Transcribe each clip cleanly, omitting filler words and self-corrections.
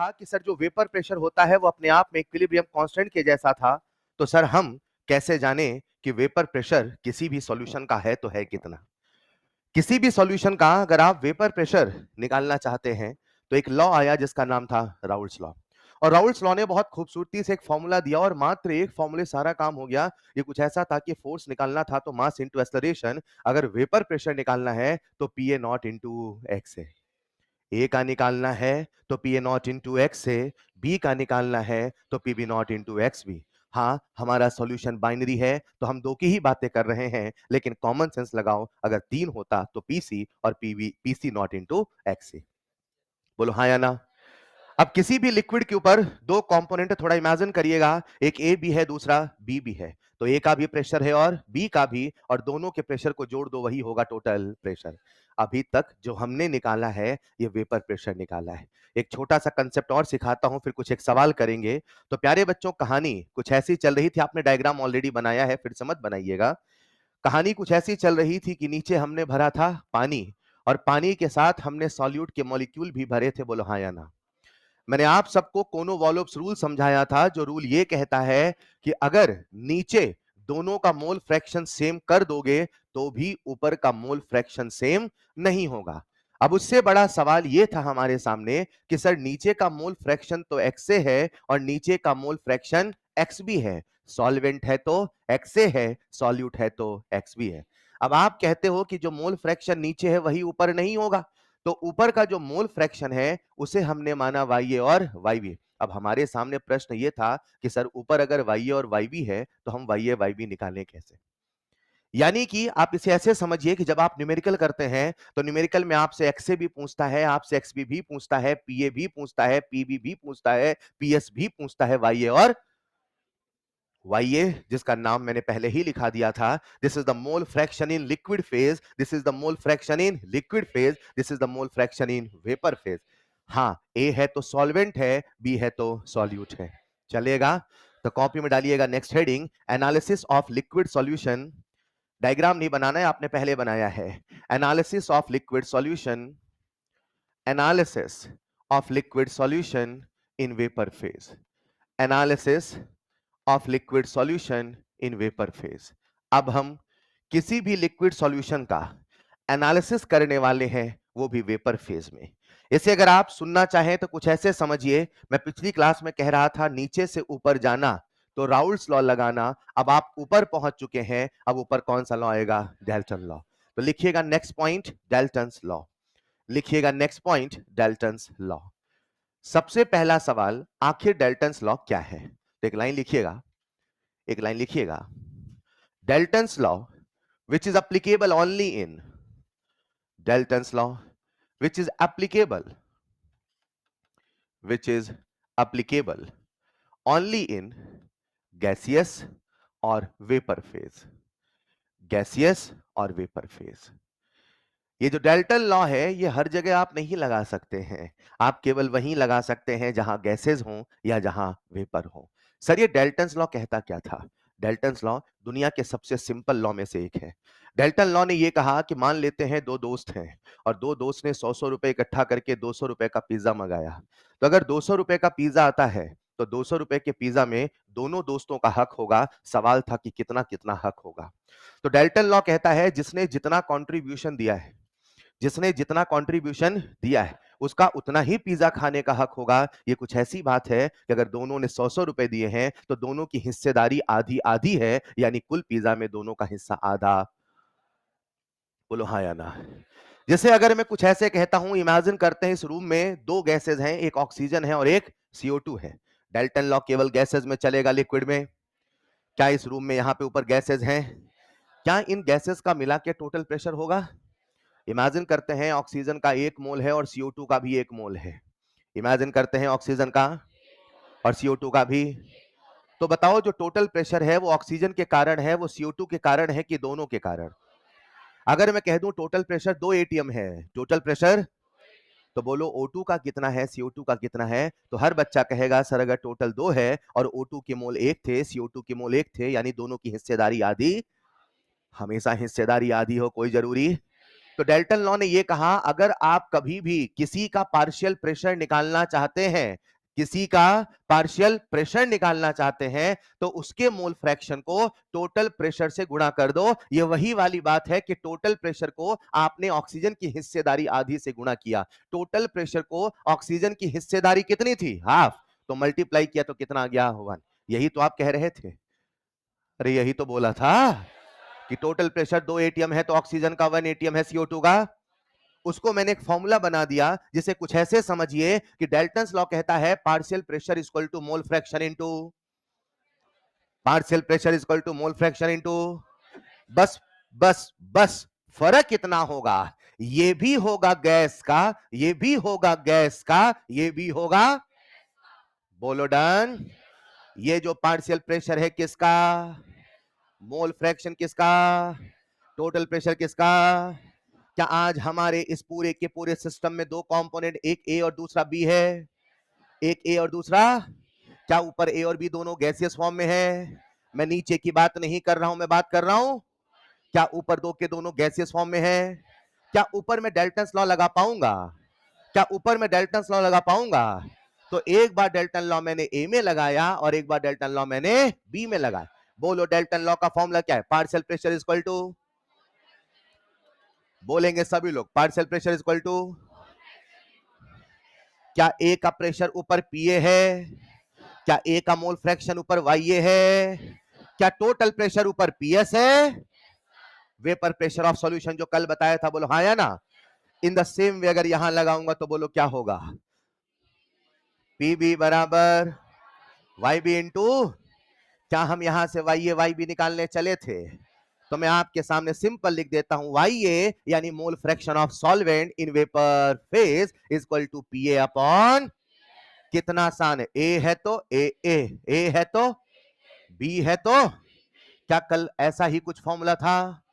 था कि सर जो वेपर प्रेशर होता है वो अपने आप में इक्विलिब्रियम कांस्टेंट के जैसा था, तो सर हम कैसे जाने कि वेपर प्रेशर किसी भी सॉल्यूशन का है तो है कितना। किसी भी सॉल्यूशन का अगर आप वेपर प्रेशर निकालना चाहते हैं तो एक लॉ आया जिसका नाम था राउल्ट्स लॉ। और राउल्ट्स लॉ ने बहुत खूबसूरती से एक फॉर्मूला दिया और मात्र एक फॉर्मूले सारा काम हो गया। ये कुछ ऐसा था कि फोर्स निकालना था तो मास इंटू एक्सेलरेशन, अगर वेपर प्रेशर निकालना है तो P A naught into X है। ए का निकालना है तो P A naught into X है, बी का निकालना है तो P B naught into X B. हाँ, हमारा सॉल्यूशन बाइनरी है तो हम दो की ही बातें कर रहे हैं, लेकिन कॉमन सेंस लगाओ, अगर तीन होता तो पीसी और PV PC naught into X C. बोलो हाँ या ना। अब किसी भी लिक्विड के ऊपर दो कंपोनेंट थोड़ा इमेजिन करिएगा, एक ए भी है दूसरा बी भी है, तो ए का भी प्रेशर है और बी का भी, और दोनों के प्रेशर को जोड़ दो वही होगा टोटल प्रेशर। अभी तक जो हमने निकाला है ये वेपर प्रेशर निकाला है। एक छोटा सा कंसेप्ट और सिखाता हूं, फिर कुछ एक सवाल करेंगे। तो प्यारे बच्चों, कहानी कुछ ऐसी चल रही थी, आपने डायग्राम ऑलरेडी बनाया है, फिर से मत बनाइएगा। कहानी कुछ ऐसी चल रही थी कि नीचे हमने भरा था पानी, और पानी के साथ हमने सॉल्यूट के मॉलिक्यूल भी भरे थे। बोलो हाँ या ना। मैंने आप सबको कोनोवॉलोव्स रूल समझाया था, जो रूल ये कहता है कि अगर नीचे दोनों का मोल फ्रैक्शन सेम कर दोगे तो भी ऊपर का मोल फ्रैक्शन सेम नहीं होगा। अब उससे बड़ा सवाल ये था हमारे सामने कि सर नीचे का मोल फ्रैक्शन तो एक्स से है और नीचे का मोल फ्रैक्शन एक्स भी है, सॉल्वेंट है तो एक्स से है, सॉल्यूट है तो एक्स भी है। अब आप कहते हो कि जो मोल फ्रैक्शन नीचे है वही ऊपर नहीं होगा, तो ऊपर का जो मोल फ्रैक्शन है उसे हमने माना वाई ए और वाई बी। अब हमारे सामने प्रश्न ये था कि सर ऊपर अगर वाई ए और वाई बी है तो हम वाई ए वाई बी निकालें कैसे। यानी कि आप इसे ऐसे समझिए कि जब आप न्यूमेरिकल करते हैं तो न्यूमेरिकल में आपसे एक्स से भी पूछता है, आपसे एक्स बी भी पूछता है, पी ए भी पूछता है, पी बी भी पूछता है, पी एस भी पूछता है, वाई ए और वाई ए, जिसका नाम मैंने पहले ही लिखा दिया था। This is the mole fraction in liquid phase, this is the mole fraction in liquid phase, this is the mole fraction in vapour phase. हाँ, ए है तो सॉल्वेंट है, बी है तो सॉल्यूट है। चलेगा? तो कॉपी में डालिएगा next heading, analysis of liquid solution. Diagram नहीं बनाना है, आपने पहले बनाया है। Analysis of liquid solution, analysis of liquid solution in vapour phase, analysis of liquid solution in vapour phase. अब हम किसी भी लिक्विड सॉल्यूशन का एनालिसिस करने वाले हैं, वो भी वेपर फेज में। इसे अगर आप सुनना चाहें तो कुछ ऐसे समझिए, मैं पिछली क्लास में कह रहा था नीचे से ऊपर जाना तो राउल्ट्स लॉ लगाना। अब आप ऊपर पहुंच चुके हैं, अब ऊपर कौन सा लॉ आएगा? Dalton law. तो लिखिएगा नेक्स्ट पॉइंट डाल्टन्स लॉ, लिखिएगा नेक्स्ट पॉइंट डाल्टन्स लॉ। सबसे पहला सवाल, आखिर डाल्टन्स लॉ क्या है? तो एक लाइन लिखिएगा, एक लाइन लिखिएगा, Dalton's law which is applicable only in Dalton's law which is applicable which is applicable only in gaseous और वेपर फेज, गैसियस और वेपर फेज। ये जो डेल्टन लॉ है ये हर जगह आप नहीं लगा सकते हैं, आप केवल वहीं लगा सकते हैं जहां गैसेस हों या जहां वेपर हो। सर ये डेल्टन्स लॉ कहता क्या था? डेल्टन्स लॉ दुनिया के सबसे सिंपल लॉ में से एक है। डेल्टन लॉ ने ये कहा कि मान लेते हैं दो दोस्त हैं और दो दोस्त ने 100 रुपए इकट्ठा करके 200 रुपए का पिज्जा मंगाया। तो अगर 200 रुपए का पिज्जा आता है तो 200 रुपए के पिज्जा में दोनों दोस्तों का हक होगा। सवाल था कि कितना कितना हक होगा। तो डेल्टन लॉ कहता है जिसने जितना कंट्रीब्यूशन दिया है, जिसने जितना कंट्रीब्यूशन दिया है उसका उतना ही पिज्जा खाने का हक होगा। ये कुछ ऐसी बात है कि अगर दोनों ने 100 रुपए दिए हैं तो दोनों की हिस्सेदारी आधी आधी है, यानी कुल पिज्जा में दोनों का हिस्सा आधा। बोलो हाँ या ना। जैसे अगर मैं कुछ ऐसे कहता हूं, इमेजिन करते हैं इस रूम में दो गैसेस हैं, एक ऑक्सीजन है और एक CO2 है। डेल्टन लॉ केवल गैसेस में चलेगा, लिक्विड में? क्या इस रूम में यहां पे ऊपर गैसेस हैं? क्या इन गैसेस का मिला के टोटल प्रेशर होगा? इमेजिन करते हैं ऑक्सीजन का 1 मोल है और CO2 का भी 1 मोल है। इमेजिन करते हैं ऑक्सीजन का और CO2 का भी। तो बताओ जो टोटल प्रेशर है वो ऑक्सीजन के कारण है, वो CO2 के कारण है कि दोनों के कारण? अगर मैं कह दूं टोटल प्रेशर 2 एटीएम है, टोटल प्रेशर, तो बोलो O2 का कितना है, CO2 का कितना है? तो हर बच्चा कहेगा सर अगर टोटल 2 है और O2 के मोल 1 थे, CO2 के मोल 1 थे, यानी दोनों की हिस्सेदारी आधी। हमेशा हिस्सेदारी आधी हो कोई जरूरी? तो डेल्टन लॉ ने यह कहा, अगर आप कभी भी किसी का पार्शियल प्रेशर निकालना चाहते हैं, किसी का पार्शियल प्रेशर निकालना चाहते हैं, तो उसके मोल फ्रैक्शन को टोटल प्रेशर से गुणा कर दो। ये वही वाली बात है कि टोटल प्रेशर को आपने ऑक्सीजन की हिस्सेदारी आधी से गुणा किया। टोटल प्रेशर को ऑक्सीजन की हिस्सेदारी कितनी थी? हाफ। तो मल्टीप्लाई किया तो कितना आ गया? 1। यही तो आप कह रहे थे। अरे यही तो बोला था कि टोटल प्रेशर 2 एटीएम है तो ऑक्सीजन का 1 एटीएम है CO2 का। उसको मैंने एक फॉर्मूला बना दिया, जिसे कुछ ऐसे समझिए कि डेल्टन्स लॉ कहता है partial pressure equal to mole fraction into partial pressure equal to mole fraction into बस बस बस फर्क कितना होगा? ये भी होगा गैस का, ये भी होगा गैस का, ये भी होगा। बोलो डन। ये जो पार्शियल प्रेशर है किसका? मोल फ्रैक्शन किसका? टोटल प्रेशर किसका? क्या आज हमारे इस पूरे के पूरे सिस्टम में दो कंपोनेंट, एक ए और दूसरा बी है? एक ए और दूसरा, क्या ऊपर ए और बी दोनों गैसियस फॉर्म में है? मैं नीचे की बात नहीं कर रहा हूं, मैं बात कर रहा हूं क्या ऊपर दो के दोनों गैसियस फॉर्म में है? क्या ऊपर मैं डेल्टन्स लॉ लगा पाऊंगा? क्या ऊपर मैं डेल्टन्स लॉ लगा पाऊंगा? तो एक बार डेल्टन लॉ मैंने ए में लगाया और एक बार डेल्टन लॉ मैंने बी में लगाया। बोलो डेल्टन लॉ का फॉर्मूला क्या है? पार्शियल प्रेशर इक्वल टू, बोलेंगे सभी लोग, पार्शियल प्रेशर इक्वल टू, क्या ए का प्रेशर ऊपर पीए है? क्या ए का मोल फ्रैक्शन ऊपर वाईए है? क्या टोटल प्रेशर ऊपर पीएस है? वेपर प्रेशर ऑफ सॉल्यूशन जो कल बताया था, बोलो हाँ या ना? इन द सेम वे अगर यहां लगाऊंगा तो बोलो क्या होगा? पीबी बराबर वाई बी इंटू, क्या हम यहां से वाई वाई बी निकालने चले थे? तो मैं आपके सामने सिंपल लिख देता हूं, वाई ए यानी mole fraction of solvent in vapour phase is equal to PA upon, कितना आसान है, ए है तो ए है तो बी है तो, क्या कल ऐसा ही कुछ फॉर्मूला था?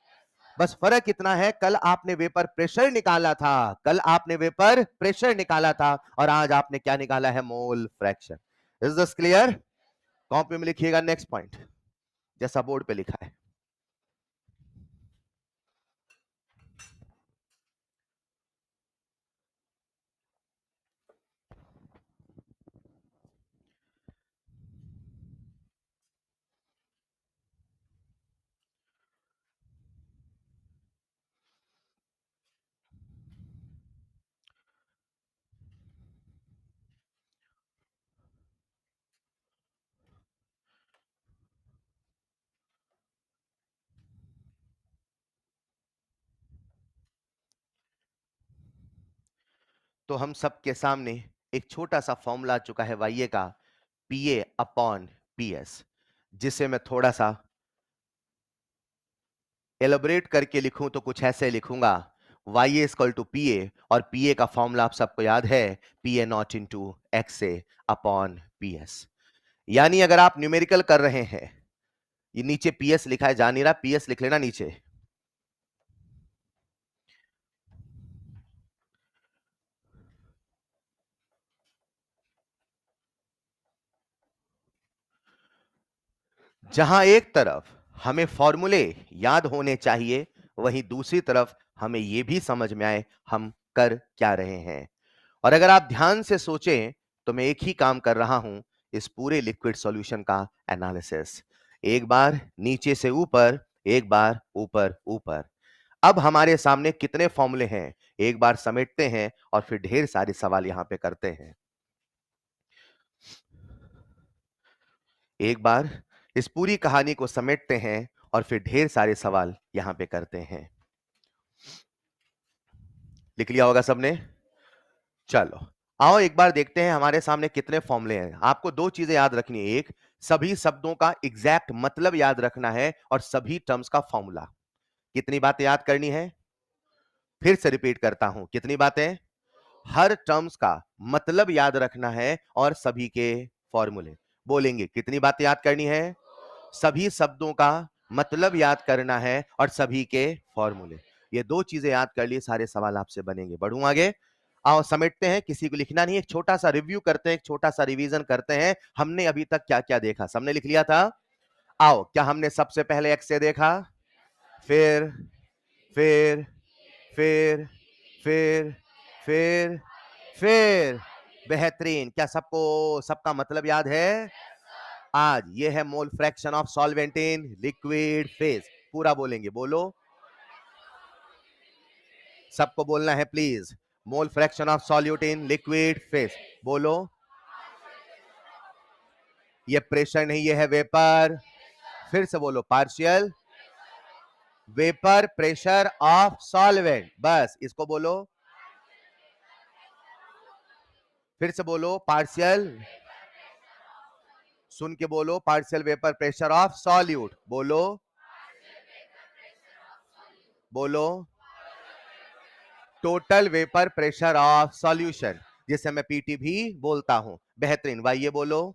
बस फर्क इतना है, कल आपने वेपर प्रेशर निकाला था, कल आपने वेपर प्रेशर निकाला था और आज आपने क्या निकाला है? Mole fraction. Is this clear? Copy में लिखिएगा नेक्स्ट पॉइंट, जैसा बोर्ड पे लिखा है। तो हम सबके सामने एक छोटा सा फॉर्मूला आ चुका है वाईए का, पीए अपॉन पीएस, जिसे मैं थोड़ा सा एलोबरेट करके लिखूं तो कुछ ऐसे लिखूंगा, वाई इक्वल टू पीए, और पीए का फॉर्मूला आप सबको याद है, PA naught into X A upon PS. यानी अगर आप न्यूमेरिकल कर रहे हैं, ये नीचे पीएस लिखा है, जा नहीं रहा, पीएस लिख लेना नीचे। जहां एक तरफ हमें फॉर्मूले याद होने चाहिए, वहीं दूसरी तरफ हमें यह भी समझ में आए हम कर क्या रहे हैं। और अगर आप ध्यान से सोचें तो मैं एक ही काम कर रहा हूं, इस पूरे लिक्विड सॉल्यूशन का एनालिसिस, एक बार नीचे से ऊपर, एक बार ऊपर ऊपर। अब हमारे सामने कितने फॉर्मूले हैं, एक बार समेटते हैं और फिर ढेर सारे सवाल यहां पे करते हैं। एक बार इस पूरी कहानी को समेटते हैं और फिर ढेर सारे सवाल यहां पे करते हैं। लिख लिया होगा सबने? चलो आओ एक बार देखते हैं हमारे सामने कितने फॉर्मूले हैं। आपको दो चीजें याद रखनी है, एक सभी शब्दों का एग्जैक्ट मतलब याद रखना है और सभी टर्म्स का फॉर्मूला। कितनी बातें याद करनी है? फिर से रिपीट करता हूं, कितनी बातें? हर टर्म्स का मतलब याद रखना है और सभी के फॉर्मूले। बोलेंगे कितनी बातें याद करनी है? सभी शब्दों का मतलब याद करना है और सभी के फॉर्मूले। ये दो चीजें याद कर लिए, सारे सवाल आपसे बनेंगे। बढ़ूं आगे, आओ समेटते हैं, किसी को लिखना नहीं, एक छोटा सा रिव्यू करते हैं, एक छोटा सा रिवीजन करते हैं, हमने अभी तक क्या क्या देखा। सबने लिख लिया था? आओ, क्या हमने सबसे पहले एक्स से देखा, फिर फिर फिर फिर फिर फिर बेहतरीन। क्या सबको सबका मतलब याद है? आज ये है मोल fraction of solvent in liquid phase. पूरा बोलेंगे, बोलो, सबको बोलना है please. Mole fraction of solute in liquid phase, बोलो। ये प्रेशर नहीं, ये है वेपर। फिर से बोलो, partial vapour pressure of solvent, बस इसको बोलो। फिर से बोलो, पार्शियल, सुन के बोलो, partial vapour pressure of solute, बोलो बोलो। Total vapour pressure of solution, जिसे मैं पीटी भी बोलता हूं। बेहतरीन। भाई ये बोलो,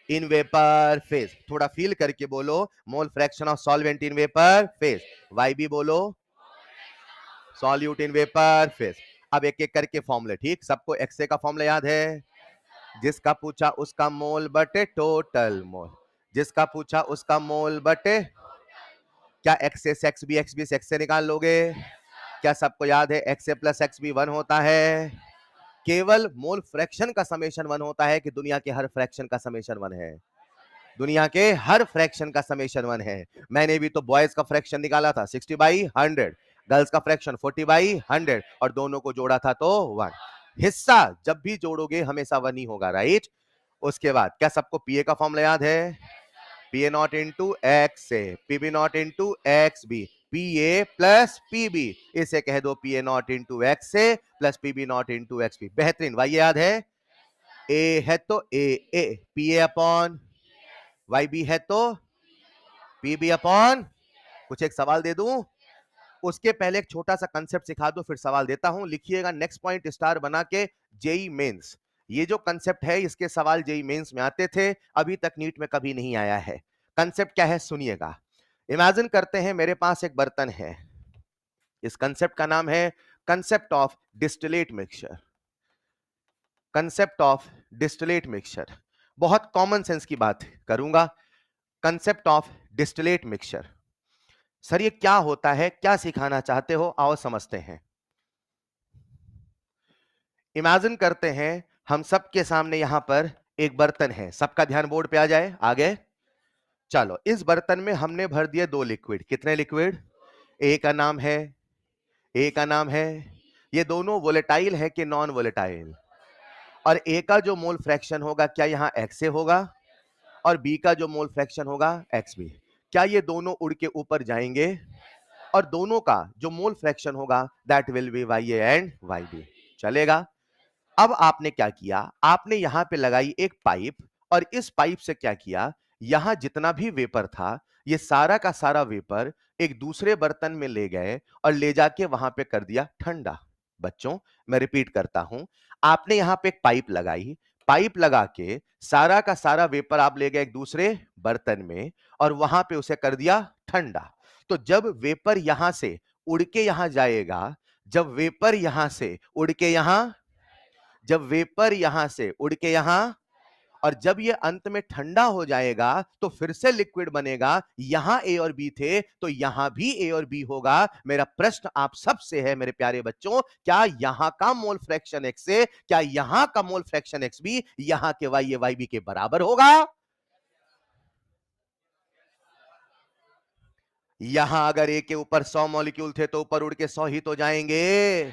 इन वेपर फेज, थोड़ा फील करके बोलो। Mole fraction of solvent in vapour phase. Y भी बोलो, सॉल्यूट इन वेपर फेज। अब एक एक करके फॉर्मूले, ठीक? सबको एक्सए का फॉर्मूला याद है? जिसका पूछा उसका मोल बटे टोटल मोल, जिसका पूछा उसका मोल बटे। क्या एक्सए से एक्स बी से एक्स से निकाल लोगे? क्या सबको याद है एक्सए प्लस एक्स बी 1 होता है? केवल मोल फ्रैक्शन का समेशन 1 होता है कि दुनिया के हर फ्रैक्शन का समेशन 1 है? दुनिया के हर फ्रैक्शन का समेशन 1 है। मैंने भी तो बॉयज का फ्रैक्शन निकाला था 60/100, गर्ल्स का फ्रैक्शन 40/100, और दोनों को जोड़ा था तो 1। हिस्सा जब भी जोड़ोगे हमेशा 1 ही होगा, राइट? उसके बाद क्या सबको पीए का फॉर्मूला याद है? पीए नॉट इंटू एक्स से PB naught into X B, PA plus PB, इसे कह दो पीए नॉट इंटू एक्स से plus PB naught into X B. बेहतरीन। भाई याद है? ए है तो A PA upon Y B है तो पीबी अपॉन। कुछ एक सवाल दे दूं? उसके पहले एक छोटा सा कंसेप्ट सिखा दो, फिर सवाल देता हूं। लिखिएगा नेक्स्ट पॉइंट स्टार बना के, जेई मेंस। ये जो कंसेप्ट है इसके सवाल जेई मेंस में आते थे, अभी तक नीट में कभी नहीं आया है। कंसेप्ट क्या है सुनिएगा। इमेजिन करते हैं मेरे पास एक बर्तन है, इस कंसेप्ट का नाम है concept of distillate mixture. Concept of distillate mixture, बहुत कॉमन सेंस की बात करूंगा। Concept of distillate mixture, sir ये क्या होता है, क्या सिखाना चाहते हो, आओ समझते हैं। इमेजिन करते हैं हम सबके सामने यहां पर एक बर्तन है, सबका ध्यान बोर्ड पे आ जाए, आगे चलो। इस बर्तन में हमने भर दिए 2 लिक्विड। कितने लिक्विड? ए का नाम है, ए का नाम है, ये दोनों वोलेटाइल है कि नॉन वोलेटाइल? और ए का जो मोल फ्रैक्शन होगा क्या यहां एक्स से होगा, और बी का जो मोल फ्रैक्शन होगा एक्स बी। क्या ये दोनों उड़ के ऊपर जाएंगे? और दोनों का जो मोल फ्रैक्शन होगा that will be Y A and Y B. चलेगा? अब आपने क्या किया, आपने यहां पे लगाई एक पाइप, और इस पाइप से क्या किया, यहां जितना भी वेपर था ये सारा का सारा वेपर एक दूसरे बर्तन में ले गए और ले जाके वहां पे कर दिया ठंडा। बच्चों मैं रिपीट करता हूं, आपने यहां पे एक पाइप लगाई, पाइप लगा के सारा का सारा वेपर आप ले गए एक दूसरे बर्तन में और वहां पे उसे कर दिया ठंडा। तो जब वेपर यहां से उड़ के यहां जाएगा, जब वेपर यहां से उड़ के यहां, जब वेपर यहां से उड़ के यहां, और जब ये अंत में ठंडा हो जाएगा तो फिर से लिक्विड बनेगा। यहां ए और बी थे तो यहां भी ए और बी होगा। मेरा प्रश्न आप सबसे है मेरे प्यारे बच्चों, क्या यहां का मोल फ्रैक्शन एक्स से, क्या यहां का मोल फ्रैक्शन एक्स बी यहां के वाई ए वाई बी के बराबर होगा? यहां अगर ए के ऊपर 100 मॉलिक्यूल थे तो ऊपर उड़ के 100 ही तो जाएंगे।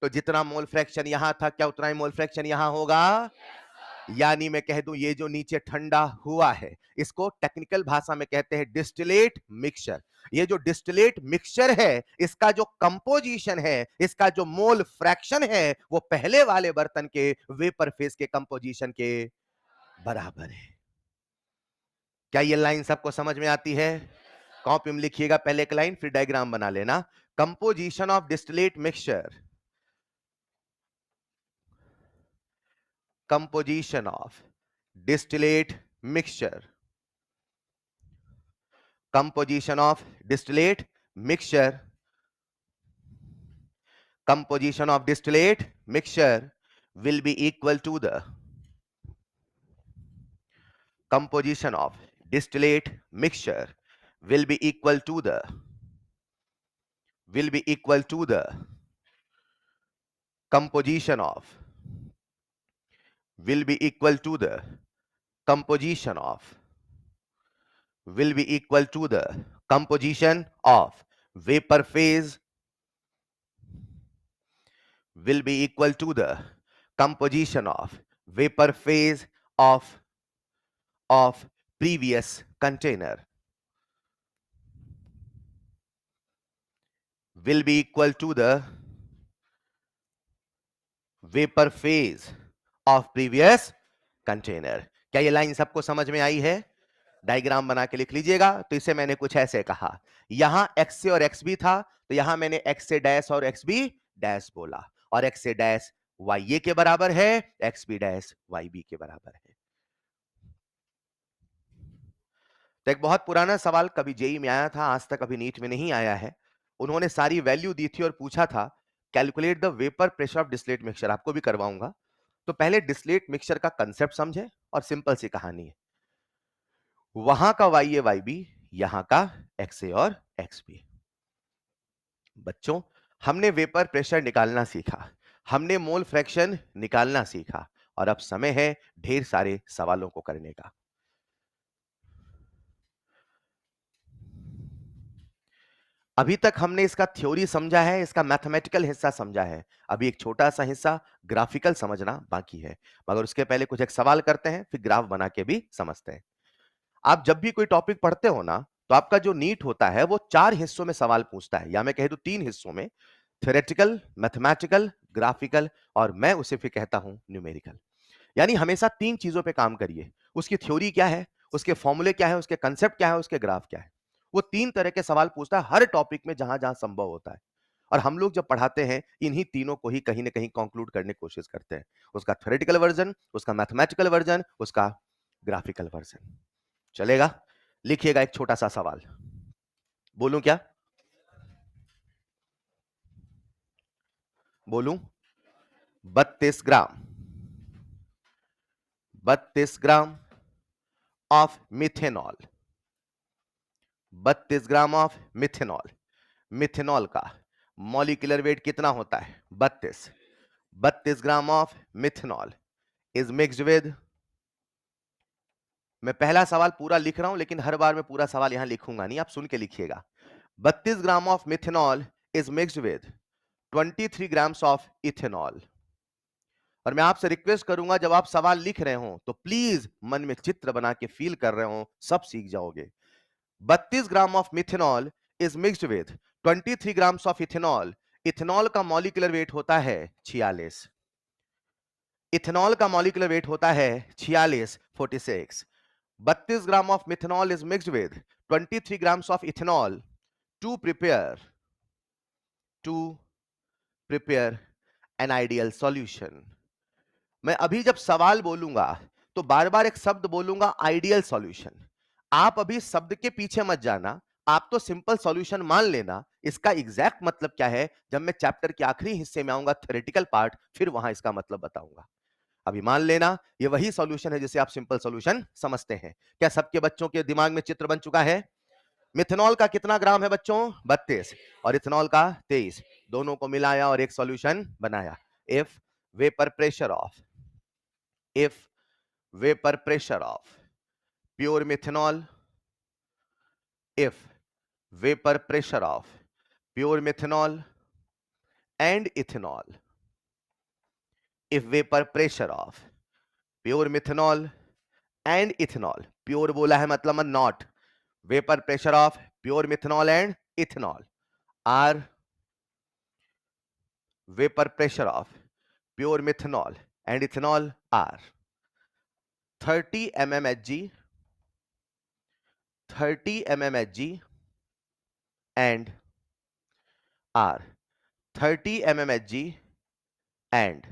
तो जितना मोल फ्रैक्शन यहां था क्या उतना ही मोल फ्रैक्शन यहां होगा? यानी मैं कह दूं ये जो नीचे ठंडा हुआ है इसको टेक्निकल भाषा में कहते हैं डिस्टिलेट मिक्सचर। ये जो डिस्टिलेट मिक्सचर है इसका जो कंपोजिशन है, इसका जो मोल फ्रैक्शन है वो पहले वाले बर्तन के वेपर फेज के कंपोजिशन के बराबर है। क्या ये लाइन सबको समझ में आती है? कॉपी में लिखिएगा पहले एक लाइन फिर डायग्राम बना लेना। Composition of distillate mixture, composition of distillate mixture, composition of distillate mixture, composition of distillate mixture will be equal to the composition of distillate mixture will be equal to the will be equal to the composition of, will be equal to the composition of, will be equal to the composition of vapor phase, will be equal to the composition of vapor phase of previous container, will be equal to the vapour phase of previous container. क्या ये line सबको समझ में आई है? Diagram बना के लिख लीजिएगा। तो इसे मैंने कुछ ऐसे कहा, यहां एक्स से और एक्स बी था, तो यहां मैंने एक्स से डैश और एक्स बी डैश बोला, और एक्स से डैश वाई ए के बराबर है, X B dash Y B के बराबर है। तो एक बहुत पुराना सवाल कभी जेई में आया था, आज तक अभी नीट में नहीं आया है। उन्होंने सारी वैल्यू दी थी और पूछा था calculate the vapour pressure of distillate mixture. आपको भी करवाऊंगा। तो पहले डिस्टिलेट मिक्सचर का कंसेप्ट समझे, और सिंपल सी कहानी है, वहां का वाई ए वाई बी, यहां का एक्स ए और एक्स बी। बच्चों, हमने वेपर प्रेशर निकालना सीखा, हमने मोल फ्रैक्शन निकालना सीखा, और अब समय है ढेर सारे सवालों को करने का। अभी तक हमने इसका थ्योरी समझा है, इसका मैथमेटिकल हिस्सा समझा है, अभी एक छोटा सा हिस्सा ग्राफिकल समझना बाकी है। मगर उसके पहले कुछ एक सवाल करते हैं, फिर ग्राफ बना के भी समझते हैं। आप जब भी कोई टॉपिक पढ़ते हो ना, तो आपका जो नीट होता है वो 4 हिस्सों में सवाल पूछता है, या मैं कह दूं 3 हिस्सों में, थ्योरेटिकल, मैथमेटिकल, ग्राफिकल, और मैं उसे फिर कहता हूं न्यूमेरिकल। यानी हमेशा 3 चीजों पे काम करिए। उसकी थ्योरी क्या है, उसके फॉर्मूले क्या है, उसके कंसेप्ट क्या है, उसके ग्राफ क्या है। वो 3 तरह के सवाल पूछता है हर टॉपिक में जहां जहां संभव होता है। और हम लोग जब पढ़ाते हैं इन्हीं तीनों को ही कहीं ना कहीं कंक्लूड करने की कोशिश करते हैं, उसका थ्योरेटिकल वर्जन, उसका मैथमेटिकल वर्जन, उसका ग्राफिकल वर्जन। चलेगा? लिखिएगा एक छोटा सा सवाल। बोलूं क्या? बोलूं? 32 ग्राम, 32 gram of methanol, 32 gram of methanol. Methanol का मॉलिक्यूलर वेट कितना होता है? 32। 32 gram of methanol is mixed with, मैं पहला सवाल पूरा लिख रहा हूं, लेकिन हर बार मैं पूरा सवाल यहां लिखूंगा नहीं, आप सुन के लिखिएगा। 32 gram of methanol is mixed with 23 grams of ethanol. और मैं आपसे रिक्वेस्ट करूंगा, जब आप सवाल लिख रहे हो तो प्लीज मन में चित्र बना के फील कर रहे हो, सब सीख जाओगे। 32 gram of methanol is mixed with 23 grams of ethanol. Ethanol का मॉलिक्यूलर वेट होता है 46। इथेनॉल का मॉलिक्यूलर वेट होता है 46, 46। 32 gram of methanol is mixed with 23 grams of ethanol to prepare an ideal solution. मैं अभी जब सवाल बोलूंगा तो बार बार एक शब्द बोलूंगा, आइडियल सॉल्यूशन। आप अभी शब्द के पीछे मत जाना, आप तो सिंपल सॉल्यूशन मान लेना। इसका एग्जैक्ट मतलब क्या है, जब मैं चैप्टर के आखिरी हिस्से में आऊंगा, थ्योरेटिकल पार्ट, फिर वहां इसका मतलब बताऊंगा। अभी मान लेना ये वही सॉल्यूशन है जिसे आप सिंपल सॉल्यूशन समझते हैं। क्या सबके बच्चों के दिमाग में चित्र बन चुका है? मिथेनॉल का कितना ग्राम है बच्चों? 32, और इथेनॉल का 23। दोनों को मिलाया और एक सॉल्यूशन बनाया। If vapour pressure of, if vapor pressure of pure methanol, if vapor pressure of pure methanol and ethanol, if vapor pressure of pure methanol and ethanol, pure बोला है मतलब not, vapor pressure of pure methanol and ethanol are, vapor pressure of pure methanol and ethanol are 30 mmHg, 30 mmHg and are 30 mmHg and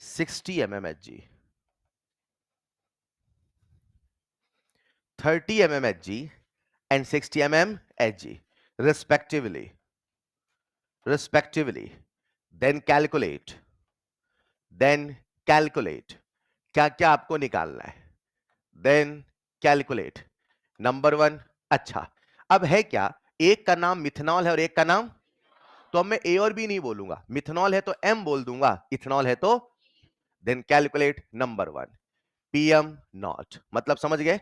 60 mmHg, 30 mmHg and 60 mmHg respectively, respectively. Then calculate, then calculate. क्या क्या आपको निकालना है? Then calculate. Number 1, अच्छा, अब है क्या, एक का नाम मिथेनॉल है और एक का नाम, तो अब मैं ए और बी नहीं बोलूंगा, मिथेनॉल है तो एम बोल दूंगा, इथेनॉल है तो, then calculate number 1 PM nought, मतलब समझ गए।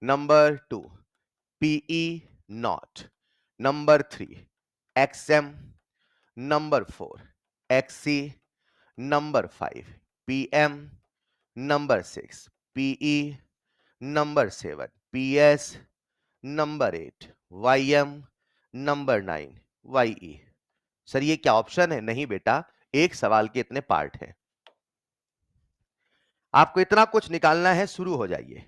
Number 2 PE nought, number 3 XM, number 4 XE, number 5 PM, number 6 PE, number 7 PS, number 8 YM, number 9 YE. Sir ये क्या ऑप्शन है? नहीं बेटा, एक सवाल के इतने पार्ट हैं, आपको इतना कुछ निकालना है, शुरू हो जाइए।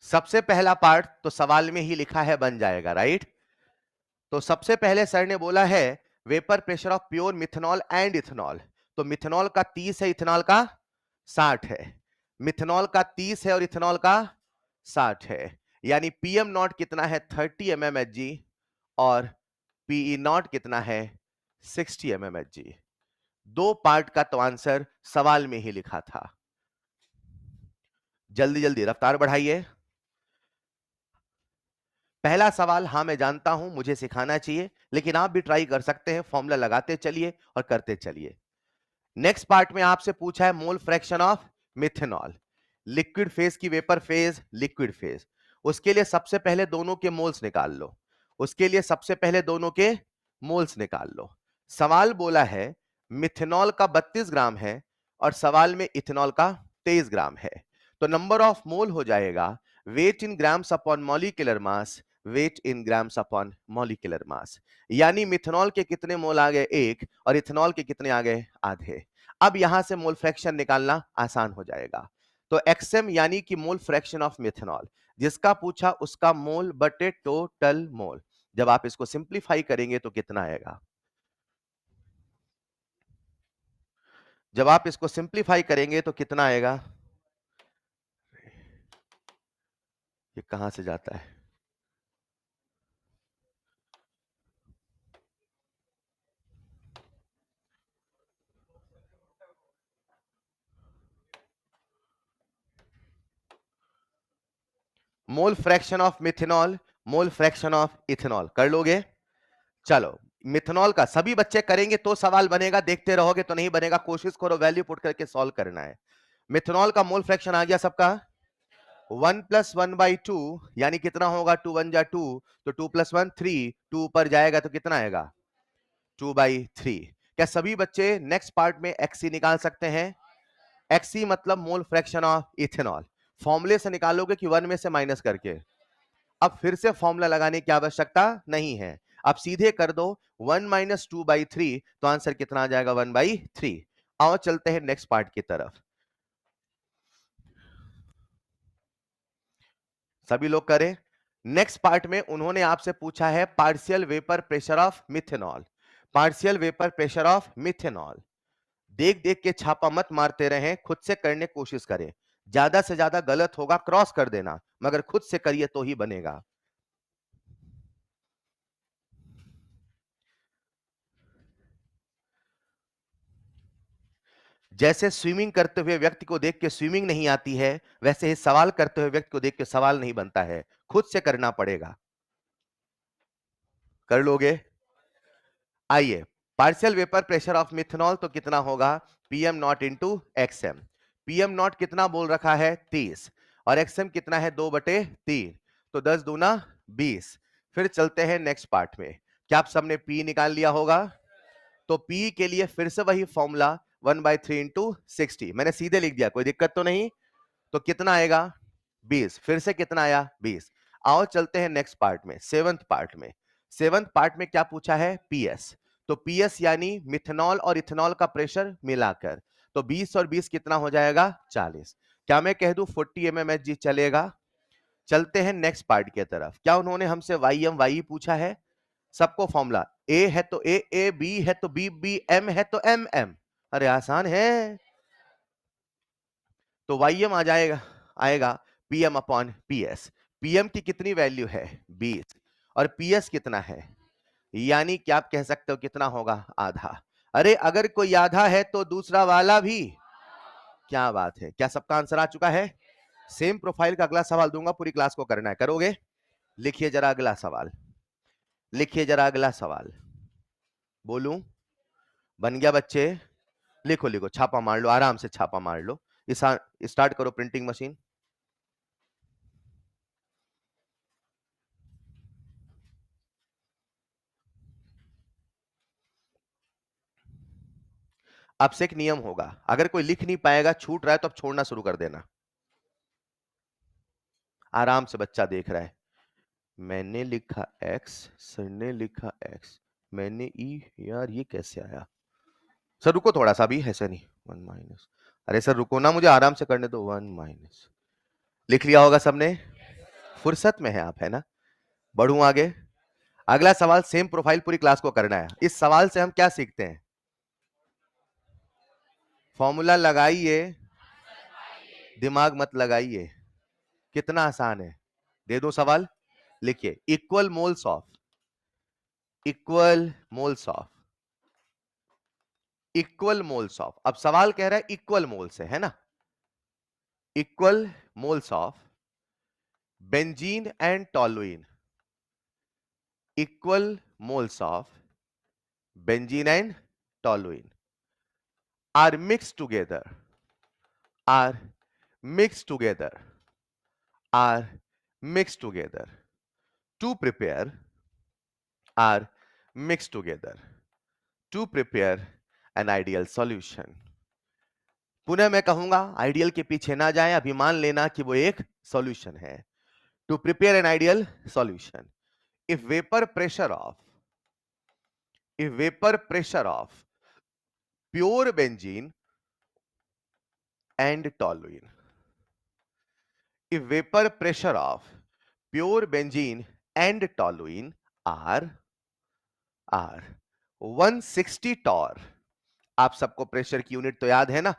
सबसे पहला पार्ट तो सवाल में ही लिखा है, बन जाएगा, राइट। तो सबसे पहले सर ने बोला है vapour pressure of pure methanol and ethanol, तो मिथेनॉल का 30 है, इथेनॉल का 60 है। मिथेनॉल का 30 है और इथेनॉल का 60 है, यानी पीएम नॉट कितना है 30 mmHg और पीई नॉट कितना है 60 mmHg। दो पार्ट का तो आंसर सवाल में ही लिखा था। जल्दी जल्दी रफ्तार बढ़ाइए। पहला सवाल, हाँ मैं जानता हूं मुझे सिखाना चाहिए, लेकिन आप भी ट्राई कर सकते हैं, फॉर्मूला लगाते चलिए और करते चलिए। नेक्स्ट पार्ट में आपसे पूछा है मोल fraction of methanol, liquid phase की वेपर फेज, लिक्विड फेज। उसके लिए सबसे पहले दोनों के मोल्स निकाल लो, उसके लिए सबसे पहले दोनों के मोल्स निकाल लो। सवाल बोला है मिथेनॉल का 32 ग्राम है और सवाल में इथेनॉल का 23 ग्राम है, तो नंबर ऑफ मोल हो जाएगा weight in grams upon molecular mass, weight in grams upon molecular mass. यानी मिथेनॉल के कितने मोल आ गए? एक, और इथेनॉल के कितने आ गए? आधे। अब यहां से मोल फ्रैक्शन निकालना आसान हो जाएगा। तो एक्सएम यानी कि मोल फ्रैक्शन ऑफ मिथेनॉल, जिसका पूछा उसका मोल बटे टोटल मोल। जब आप इसको सिंप्लीफाई करेंगे तो कितना आएगा? जब आप इसको सिंप्लीफाई करेंगे तो कितना आएगा? ये कहां से जाता है? मोल fraction of methanol, mole fraction of ethanol कर लोगे? चलो, मिथेनॉल का सभी बच्चे करेंगे तो सवाल बनेगा, देखते रहोगे तो नहीं बनेगा। कोशिश करो वैल्यू पुट करके सॉल्व करना है। मिथेनॉल का मोल फ्रैक्शन आ गया सबका 1+1/2, यानी कितना होगा? 2 1 जा 2, तो 2+1 3, 2 ऊपर जाएगा तो कितना आएगा? 2/3। क्या सभी बच्चे नेक्स्ट पार्ट में एक्सी निकाल सकते हैं? एक्सी मतलब मोल फ्रैक्शन ऑफ इथेनॉल। फॉर्मूले से निकालोगे कि 1 में से माइनस करके? अब फिर से फॉर्मूला लगाने की आवश्यकता नहीं है, आप सीधे कर दो 1 - 2/3, तो आंसर कितना आ जाएगा? 1/3। आओ चलते हैं नेक्स्ट पार्ट की तरफ। सभी लोग करें। नेक्स्ट पार्ट में उन्होंने आपसे पूछा है partial vapour pressure of methanol, partial vapour pressure of methanol. देख देख के छापा मत मारते रहें, खुद से करने की कोशिश करें। ज्यादा से ज्यादा गलत होगा क्रॉस कर देना, मगर खुद से करिए तो ही बनेगा। जैसे स्विमिंग करते हुए व्यक्ति को देख के स्विमिंग नहीं आती है, वैसे ही सवाल करते हुए व्यक्ति को देख के सवाल नहीं बनता है, खुद से करना पड़ेगा। कर लोगे? आइए, partial vapour pressure of methanol तो कितना होगा? PM naught into XM. PM not कितना बोल रखा है? 30, और एक्सएम कितना है? 2/3, तो 10 दूना 20। फिर चलते हैं नेक्स्ट पार्ट में। क्या आप सबने पी निकाल लिया होगा? तो पी के लिए फिर से वही फॉर्मूला 1/3 इंटू 60, मैंने सीधे लिख दिया, कोई दिक्कत तो नहीं। तो कितना आएगा? 20। फिर से कितना आया? 20। आओ चलते हैं नेक्स्ट पार्ट में, सेवंथ पार्ट में। सेवंथ पार्ट में क्या पूछा है? पीएस। तो पीएस यानी मिथेनॉल और इथेनॉल का प्रेशर मिलाकर, तो 20 और 20 कितना हो जाएगा? 40। क्या मैं कह दूं 40 mmHg चलेगा? चलते हैं नेक्स्ट पार्ट की तरफ। क्या उन्होंने हमसे वाई एम वाई पूछा है? सबको फॉर्मूला, ए है तो ए ए, बी है तो बी बी, एम है तो एम एम। अरे आसान है। तो वाई एम आ जाएगा, आएगा पीएम अपॉन पीएस। पीएम की कितनी वैल्यू है? 20, और पीएस कितना है? यानी कि आप कह सकते हो कितना होगा, आधा। अरे अगर कोई आधा है तो दूसरा वाला भी, क्या बात है, क्या सबका आंसर आ चुका है? सेम प्रोफाइल का अगला सवाल दूंगा, पूरी क्लास को करना है, करोगे? लिखिए जरा अगला सवाल, लिखिए जरा अगला सवाल, बोलूं? बन गया बच्चे? लिखो लिखो, छापा मार लो, आराम से छापा मार लो। स्टार्ट करो प्रिंटिंग मशीन। अब से एक नियम होगा, अगर कोई लिख नहीं पाएगा, छूट रहा है, तो अब छोड़ना शुरू कर देना। आराम से बच्चा देख रहा है, मैंने लिखा x, सर ने लिखा x, मैंने ई, यार ये कैसे आया? सर रुको थोड़ा सा, भी ऐसा नहीं, 1 माइनस, अरे सर रुको ना, मुझे आराम से करने दो। 1 माइनस, लिख लिया होगा सबने? फुर्सत में है आप, है ना? बढ़ूं आगे, अगला सवाल सेम प्रोफाइल, पूरी क्लास को करना है। इस सवाल से हम क्या सीखते हैं? फॉर्मूला लगाइए, दिमाग मत लगाइए, कितना आसान है। दे दो सवाल, लिखिए equal moles of, equal moles of, equal moles of. अब सवाल कह रहा है इक्वल मोल्स है ना? Equal moles of benzene and toluene, equal moles of benzene and toluene are mixed together, are mixed together, are mixed together to prepare, are mixed together to prepare an ideal solution. पुनः मैं कहूंगा, ideal के पीछे ना जाएं, अभिमान लेना कि वो एक सॉल्यूशन है। To prepare an ideal solution, if vapour pressure of, if vapor pressure of pure benzene and toluene, if vapor pressure of pure benzene and toluene are 160 torr, आप सबको प्रेशर की यूनिट तो याद है ना?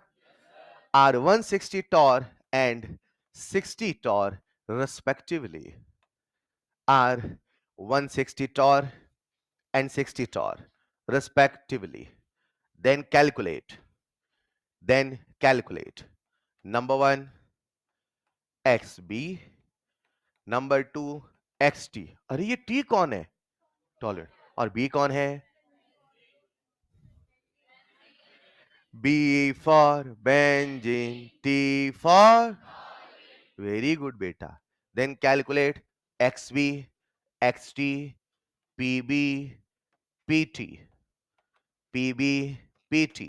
are 160 torr and 60 torr respectively, are 160 torr and 60 torr respectively, then calculate, number 1 xb, number 2 xt। अरे ये t कौन है? टॉलरेंट। और b कौन है? b for benzene, t for, very good बेटा। Then calculate xb, xt, pb, pt, pb, pt,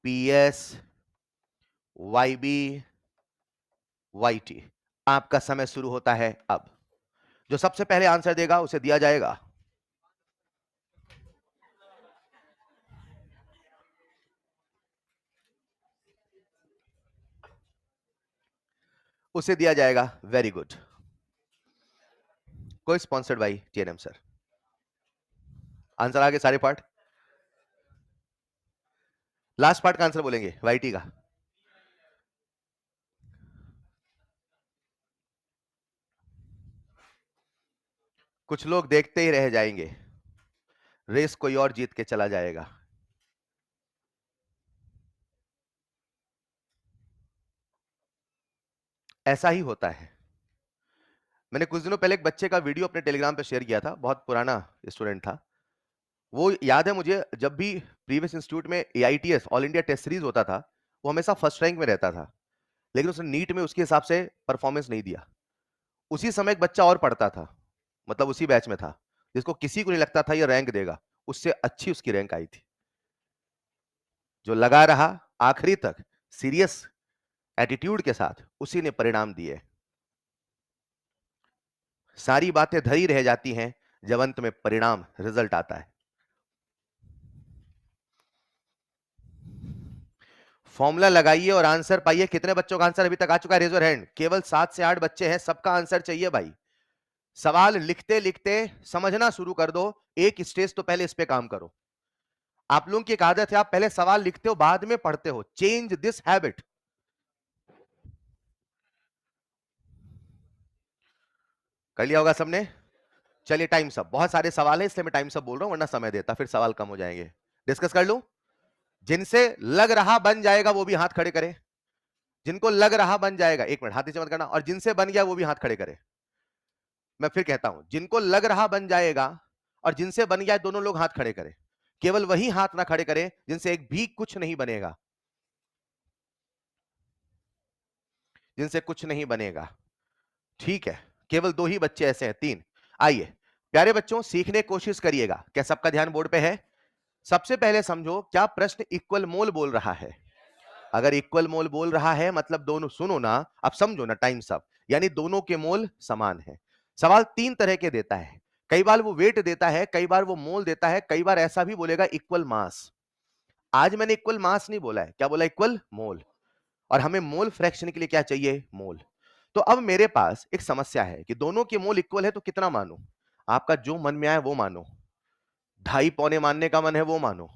ps, yb, yt। आपका समय शुरू होता है अब। जो सबसे पहले आंसर देगा उसे दिया जाएगा, उसे दिया जाएगा। Very good. कोई sponsored by TNM sir. Answer आगे सारे पार्ट, लास्ट पार्ट का आंसर बोलेंगे वाईटी का। कुछ लोग देखते ही रह जाएंगे, रेस कोई और जीत के चला जाएगा। ऐसा ही होता है। मैंने कुछ दिनों पहले एक बच्चे का वीडियो अपने टेलीग्राम पे शेयर किया था, बहुत पुराना स्टूडेंट था। वो याद है मुझे, जब भी प्रीवियस इंस्टीट्यूट में AITS all India test series होता था, वो हमेशा फर्स्ट रैंक में रहता था, लेकिन उसने नीट में उसके हिसाब से परफॉर्मेंस नहीं दिया। उसी समय एक बच्चा और पढ़ता था, मतलब उसी बैच में था, जिसको किसी को नहीं लगता था ये रैंक देगा, उससे अच्छी उसकी रैंक आई थी। जो लगा रहा आखिरी तक सीरियस एटीट्यूड के साथ, उसी ने परिणाम दिए। सारी बातें धरी रह जाती हैं जब अंत में परिणाम, रिजल्ट आता है। फॉर्मूला लगाइए और आंसर पाइए। कितने बच्चों का आंसर अभी तक आ चुका है? Raise your hand. केवल 7 से 8 बच्चे हैं, सबका आंसर चाहिए भाई। सवाल लिखते लिखते समझना शुरू कर दो, एक स्टेज तो पहले इस पे काम करो। आप लोगों की एक आदत है, आप पहले सवाल लिखते हो बाद में पढ़ते हो। Change this habit. कर लिया होगा सबने? चलिए टाइम्स अप, बहुत सारे सवाल है इसलिए मैं टाइम्स अप बोल रहा हूं, वरना समय देता फिर सवाल कम हो जाएंगे। डिस्कस कर लूं। जिनसे लग रहा बन जाएगा वो भी हाथ खड़े करे। जिनको लग रहा बन जाएगा, एक मिनट हाथ नीचे मत करना, और जिनसे बन गया वो भी हाथ खड़े करे। मैं फिर कहता हूं, जिनको लग रहा बन जाएगा और जिनसे बन गया दोनों लोग हाथ खड़े करें। केवल वही हाथ ना खड़े करें जिनसे एक भी कुछ नहीं बनेगा, जिनसे कुछ नहीं बनेगा। ठीक है, केवल 2 ही बच्चे ऐसे हैं, 3। आइए प्यारे बच्चों, सीखने की कोशिश करिएगा। क्या सबका ध्यान बोर्ड पे है? सबसे पहले समझो, क्या प्रश्न इक्वल मोल बोल रहा है? अगर इक्वल मोल बोल रहा है मतलब दोनों, सुनो ना, अब समझो ना, टाइम सब, यानी दोनों के मोल समान है। सवाल 3 तरह के देता है, कई बार वो वेट देता है, कई बार वो मोल देता है, कई बार ऐसा भी बोलेगा इक्वल मास। आज मैंने इक्वल मास नहीं बोला है, क्या बोला? इक्वल मोल। और हमें मोल फ्रैक्शन के लिए क्या चाहिए? मोल। तो अब मेरे पास एक समस्या है कि दोनों के मोल इक्वल है, तो कितना मानूं? आपका जो मन में आए वो मानो। 2.5 पौने मानने का मन है वो मानो,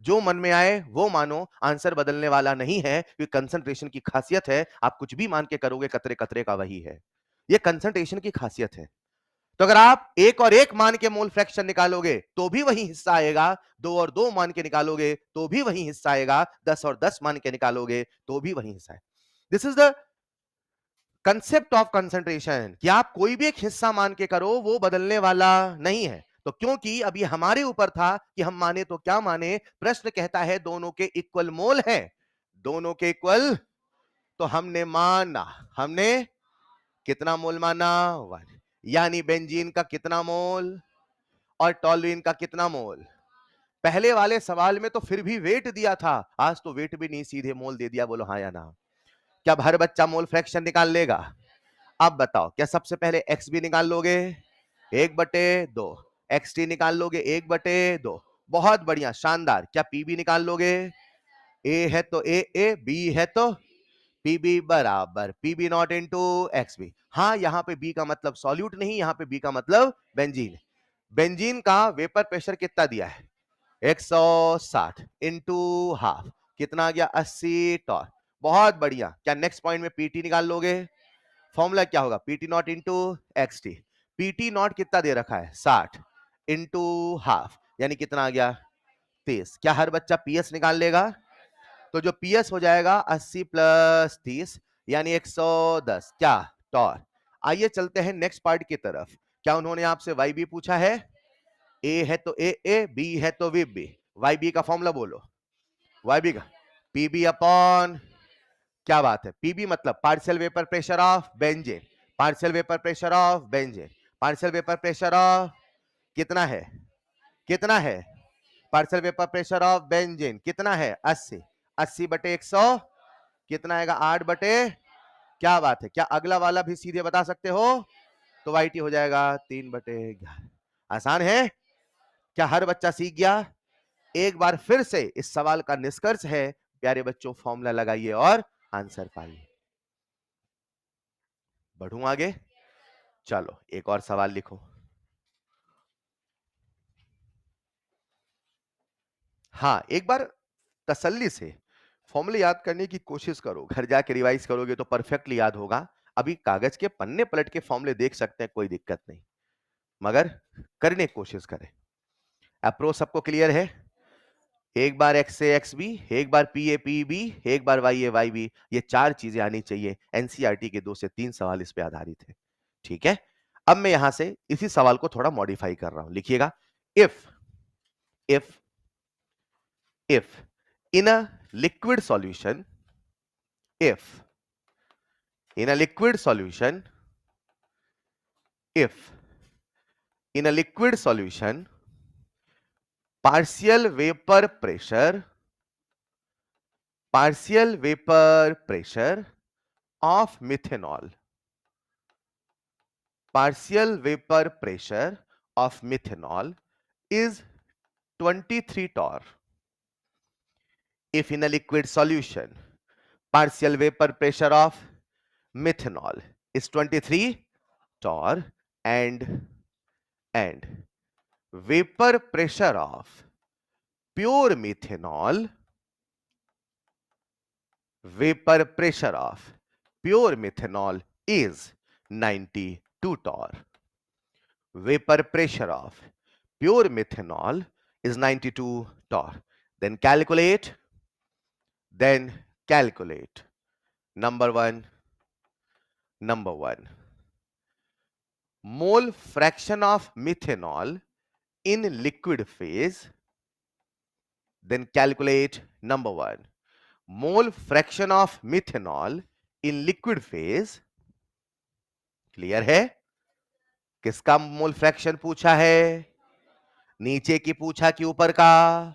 जो मन में आए वो मानो। आंसर बदलने वाला नहीं है, क्योंकि कंसंट्रेशन की खासियत है, आप कुछ भी मान के करोगे कतरे कतरे का वही है। ये कंसंट्रेशन की खासियत है। तो अगर आप 1 और 1 मान के मोल फ्रैक्शन निकालोगे तो भी वही हिस्सा आएगा, 2 और 2 मान के निकालोगे तो भी वही हिस्सा आएगा, 10 और 10 मान के निकालोगे तो भी वही हिस्सा है। This is the concept of concentration, कि आप कोई भी एक हिस्सा मान के करो वो बदलने वाला नहीं है। तो क्योंकि अब ये हमारे ऊपर था कि हम माने तो क्या माने, प्रश्न कहता है दोनों के इक्वल मोल है, दोनों के इक्वल, तो हमने माना। हमने कितना मोल माना? 1। यानी बेंजीन का कितना मोल और टॉलुइन का कितना मोल? पहले वाले सवाल में तो फिर भी वेट दिया था, आज तो वेट भी नहीं, सीधे मोल दे दिया। बोलो हाँ या ना। क्या अब हर बच्चा मोल फ्रैक्शन निकाल लेगा? अब बताओ, क्या सबसे पहले एक्स भी निकाल लोगे? 1/2। एक्स टी निकाल लोगे? 1/2। बहुत बढ़िया, शानदार। क्या पी भी निकाल लोगे? ए है तो ए बी है तो पी बी बराबर P B naught into X B. हाँ, यहां पे बी का मतलब सॉल्यूट नहीं, यहां पे बी का मतलब बेंजीन। बेंजीन का वेपर प्रेशर कितना दिया है? 160 इंटू हाफ, कितना आ गया? 80 टॉर। बहुत बढ़िया। क्या नेक्स्ट पॉइंट में पीटी निकाल लोगे? फॉर्मूला क्या होगा? PT not into x T. PT not कितना दे रखा है? 60 इंटू हाफ, यानी कितना आ गया? 30। क्या हर बच्चा पीएस निकाल लेगा? तो जो पीएस हो जाएगा 80 प्लस 30, यानी 110 क्या? टॉर। आइए चलते हैं नेक्स्ट पार्ट की तरफ। क्या उन्होंने आपसे वाई बी पूछा है? ए है तो ए बी है तो वी बी। वाई बी का फॉर्मूला बोलो। वाई बी का पीबी अपॉन, क्या बात है, पीबी मतलब partial vapour pressure of benzene. Partial vapour pressure of benzene. Partial vapour pressure of कितना है? कितना है? Partial vapour pressure of benzene कितना है? 80। 80/100 कितना आएगा? 8 क्या बात है, क्या अगला वाला भी सीधे बता सकते हो? तो वाईटी हो जाएगा 3/11। आसान है। क्या हर बच्चा सीख गया? एक बार फिर से इस सवाल का निष्कर्ष है, प्यारे बच्चों, फॉर्मूला लगाइए और आंसर पाइए। बढ़ूं आगे? चलो एक और सवाल लिखो। हाँ, एक बार तसल्ली से फॉर्मूले याद करने की कोशिश करो, घर जाके रिवाइज करोगे तो परफेक्टली याद होगा। अभी कागज के पन्ने पलट के फॉर्मूले देख सकते हैं, कोई दिक्कत नहीं, मगर करने की कोशिश करें। अप्रोच सबको क्लियर है? एक बार एक्स से एक्स बी, एक बार पी ए पी बी, एक बार वाई ए वाई बी, ये 4 चीजें आनी चाहिए। एनसीईआरटी के 2 से 3 सवाल इस पे आधारित है। ठीक है, अब मैं यहां से इसी सवाल को थोड़ा मॉडिफाई कर रहा हूं, लिखिएगा। If if if in a liquid solution, if in a liquid solution, if in a liquid solution partial vapor pressure of methanol, partial vapor pressure of methanol is 23 torr. If in a liquid solution partial vapor pressure of methanol is 23 torr, and vapor pressure of pure methanol, vapor pressure of pure methanol is 92 torr. vapor pressure of pure methanol is 92 torr. Then calculate. Number one. Mole fraction of methanol in liquid phase. Then calculate number one. Mole fraction of methanol in liquid phase. Clear है? किसका mole fraction पूछा है? नीचे की पूछा कि ऊपर का?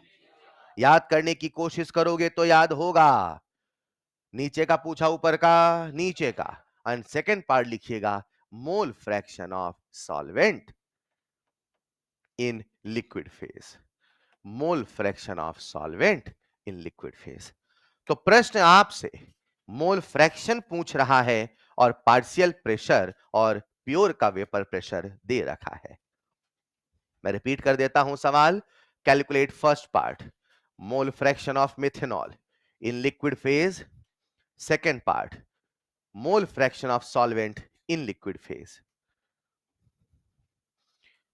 याद करने की कोशिश करोगे तो याद होगा। नीचे का पूछा, ऊपर का? नीचे का। एंड सेकेंड पार्ट लिखिएगा, मोल fraction of solvent in liquid phase. Mole fraction of solvent in liquid phase. तो प्रश्न आपसे मोल फ्रैक्शन पूछ रहा है और पार्शियल प्रेशर और प्योर का वेपर प्रेशर दे रखा है। मैं रिपीट कर देता हूं सवाल। Calculate first part, mole fraction of methanol in liquid phase. Second part, mole fraction of solvent in liquid phase.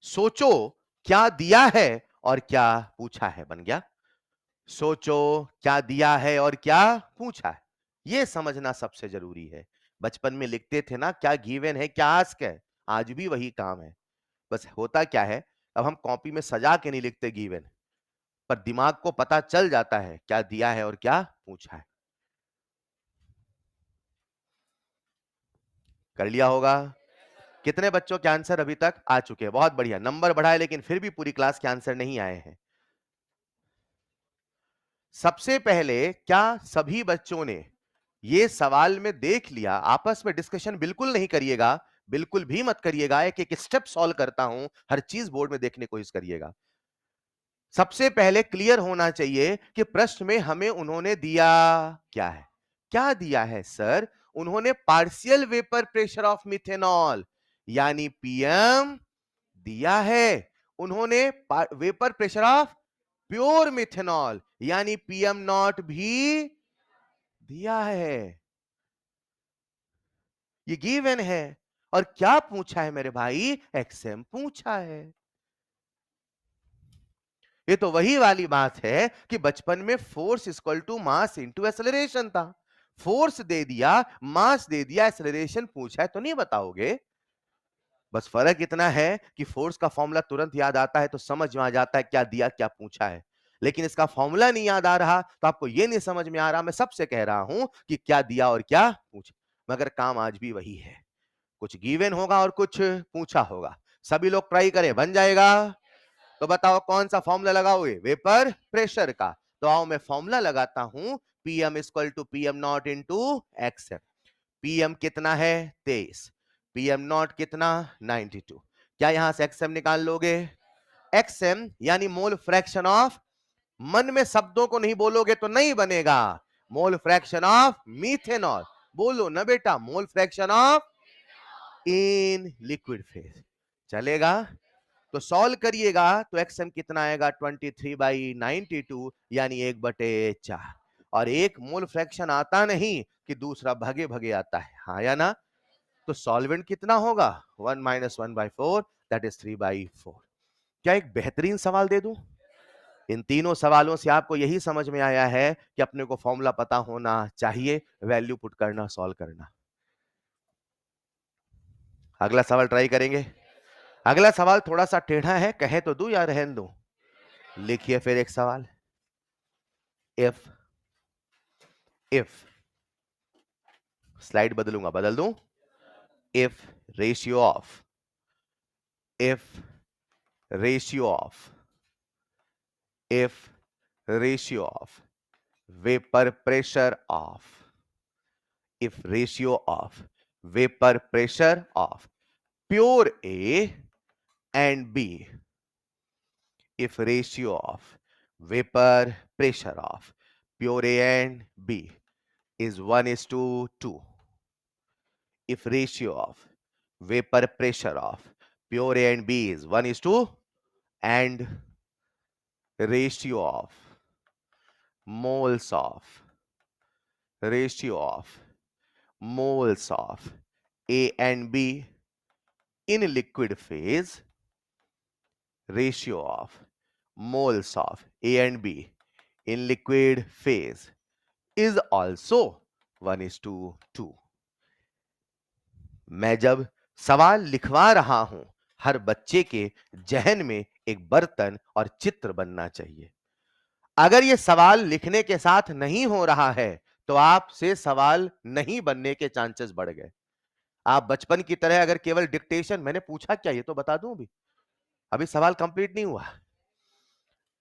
सोचो क्या दिया है और क्या पूछा है। बन गया? सोचो क्या दिया है और क्या पूछा है, यह समझना सबसे जरूरी है। बचपन में लिखते थे ना, क्या गिवन है क्या आस्क है, आज भी वही काम है। बस होता क्या है, अब हम कॉपी में सजा के नहीं लिखते गिवन, पर दिमाग को पता चल जाता है क्या दिया है और क्या पूछा है। कर लिया होगा? कितने बच्चों के आंसर अभी तक आ चुके हैं? बहुत बढ़िया, नंबर बढ़ाए, लेकिन फिर भी पूरी क्लास के आंसर नहीं आए हैं। सबसे पहले क्या सभी बच्चों ने ये सवाल में देख लिया? आपस में डिस्कशन बिल्कुल नहीं करिएगा, बिल्कुल भी मत करिएगा। एक एक स्टेप सॉल्व करता हूं, हर चीज बोर्ड में देखने की कोशिश करिएगा। सबसे पहले क्लियर होना चाहिए कि प्रश्न में हमें उन्होंने दिया क्या है। क्या दिया है सर? उन्होंने partial vapour pressure of methanol यानी पीएम दिया है। उन्होंने vapour pressure of pure methanol यानी पीएम नॉट भी दिया है। ये गिवन है। और क्या पूछा है मेरे भाई? एक्सएम पूछा है। ये तो वही वाली बात है कि बचपन में force equal to mass into acceleration था। फोर्स दे दिया, मास दे दिया, एक्सेलरेशन पूछा है तो नहीं बताओगे? बस फर्क इतना है कि फोर्स का फॉर्मूला तुरंत याद आता है तो समझ में आ जाता है क्या दिया क्या पूछा है, लेकिन इसका फॉर्मूला नहीं याद आ रहा तो आपको ये नहीं समझ में आ रहा। मैं सबसे कह रहा हूं कि क्या दिया और क्या पूछा, मगर काम आज भी वही है। कुछ गिवन होगा और कुछ पूछा होगा। सभी लोग ट्राई करें, बन जाएगा? तो बताओ कौन सा फॉर्मूला लगाओगे? वेपर प्रेशर का। तो आओ मैं फॉर्मूला लगाता हूं, PM equal to PM naught into XM. PM कितना है? 23। पीएम नॉट कितना? 92। क्या यहां से एक्सएम निकाल लोगे? एक्सएम यानी मोल फ्रैक्शन ऑफ, मन में शब्दों को नहीं बोलोगे तो नहीं बनेगा। मोल फ्रैक्शन ऑफ मीथेनॉल। बोलो ना बेटा, मोल fraction of in liquid phase. चलेगा? तो सॉल्व करिएगा तो एक्सएम कितना आएगा? 23/92 यानी 1/4। और एक मोल फ्रैक्शन आता नहीं कि दूसरा भगे भगे आता है, हाँ या ना? तो सॉल्वेंट कितना होगा? 1 - 1/4 दैट इज 3/4। क्या एक बेहतरीन सवाल दे दूं? इन तीनों सवालों से आपको यही समझ में आया है कि अपने को फॉर्मूला पता होना चाहिए, वैल्यू पुट करना, सॉल्व करना। अगला सवाल ट्राई करेंगे। अगला सवाल थोड़ा सा टेढ़ा है, कहे तो दूं या रहने दूं? लिखिए फिर एक सवाल। इफ स्लाइड बदलूंगा, बदल दूं। If ratio of if ratio of if ratio of vapor pressure of if ratio of vapor pressure of pure A and B, if ratio of vapor pressure of pure A and B is 1:2, if ratio of vapor pressure of pure A and B is 1:2, and ratio of moles of ratio of moles of A and B in liquid phase ratio of moles of A and B in liquid phase is also 1:2. मैं जब सवाल लिखवा रहा हूं, हर बच्चे के जहन में एक बर्तन और चित्र बनना चाहिए। अगर यह सवाल लिखने के साथ नहीं हो रहा है, तो आपसे सवाल नहीं बनने के चांसेस बढ़ गए। आप बचपन की तरह अगर केवल डिक्टेशन, मैंने पूछा क्या ये तो बता दूं, अभी सवाल कंप्लीट नहीं हुआ।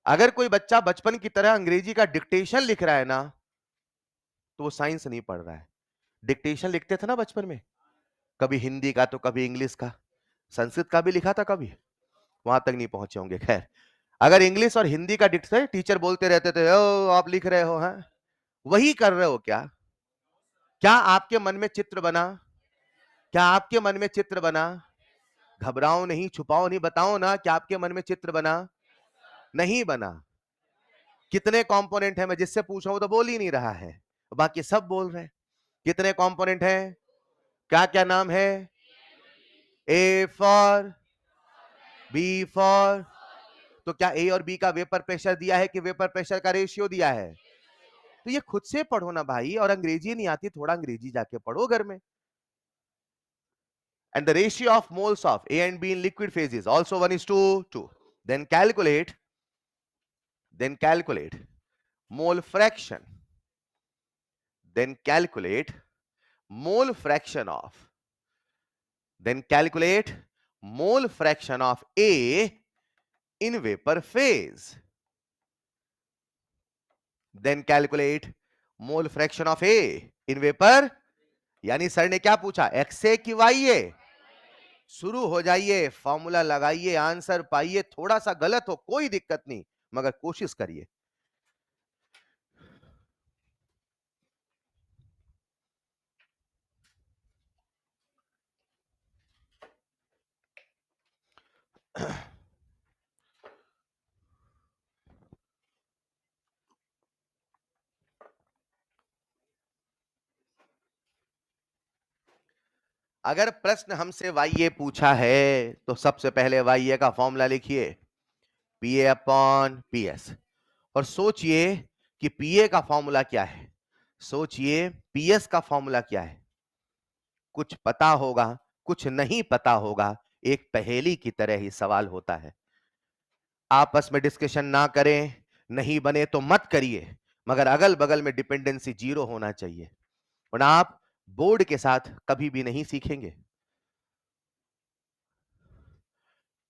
अगर कोई बच्चा बचपन की तरह अंग्रेजी का डिक्टेशन लिख रहा है ना, तो वो साइंस नहीं पढ़ रहा है। डिक्टेशन लिखते थे ना बचपन में, कभी हिंदी का तो कभी इंग्लिश का, संस्कृत का भी लिखा था कभी, वहां तक नहीं पहुंचे होंगे। खैर, अगर इंग्लिश और हिंदी का डिक्टेशन टीचर बोलते रहते थे, ओ आप लिख रहे हो, हैं वही कर रहे हो क्या? क्या आपके मन में चित्र बना? क्या आपके मन में चित्र बना? घबराओ नहीं, छुपाओ नहीं, बताओ ना, क्या आपके मन में चित्र बना? नहीं बना। कितने कंपोनेंट है? मैं जिससे पूछ रहा हूं तो बोल ही नहीं रहा है, बाकी सब बोल रहे हैं। कितने कंपोनेंट हैं? क्या क्या नाम है? ए फॉर, बी फॉर, तो क्या ए और बी का वेपर प्रेशर दिया है कि वेपर प्रेशर का रेशियो दिया है? तो ये खुद से पढ़ो ना भाई, और अंग्रेजी नहीं आती, थोड़ा अंग्रेजी जाके पढ़ो घर में। And the ratio of moles of A and B in liquid phase is also 1:2. Then calculate mole fraction. Then calculate mole fraction of. Then calculate mole fraction of A in vapor phase. Then calculate mole fraction of A in vapor. यानी sir ने क्या पूछा, x ए कि Y ए? शुरू हो जाइए, formula लगाइए, answer पाइए। थोड़ा सा गलत हो कोई दिक्कत नहीं, मगर कोशिश करिए। अगर प्रश्न हमसे वाई पूछा है, तो सबसे पहले वाई का फॉर्मूला लिखिए, P A upon P S. और सोचिए कि पीए का फॉर्मूला क्या है, सोचिए पीएस का फॉर्मूला क्या है। कुछ पता होगा, कुछ नहीं पता होगा, एक पहेली की तरह ही सवाल होता है। आपस में डिस्कशन ना करें, नहीं बने तो मत करिए, मगर अगल बगल में डिपेंडेंसी 0 होना चाहिए, वरना आप बोर्ड के साथ कभी भी नहीं सीखेंगे।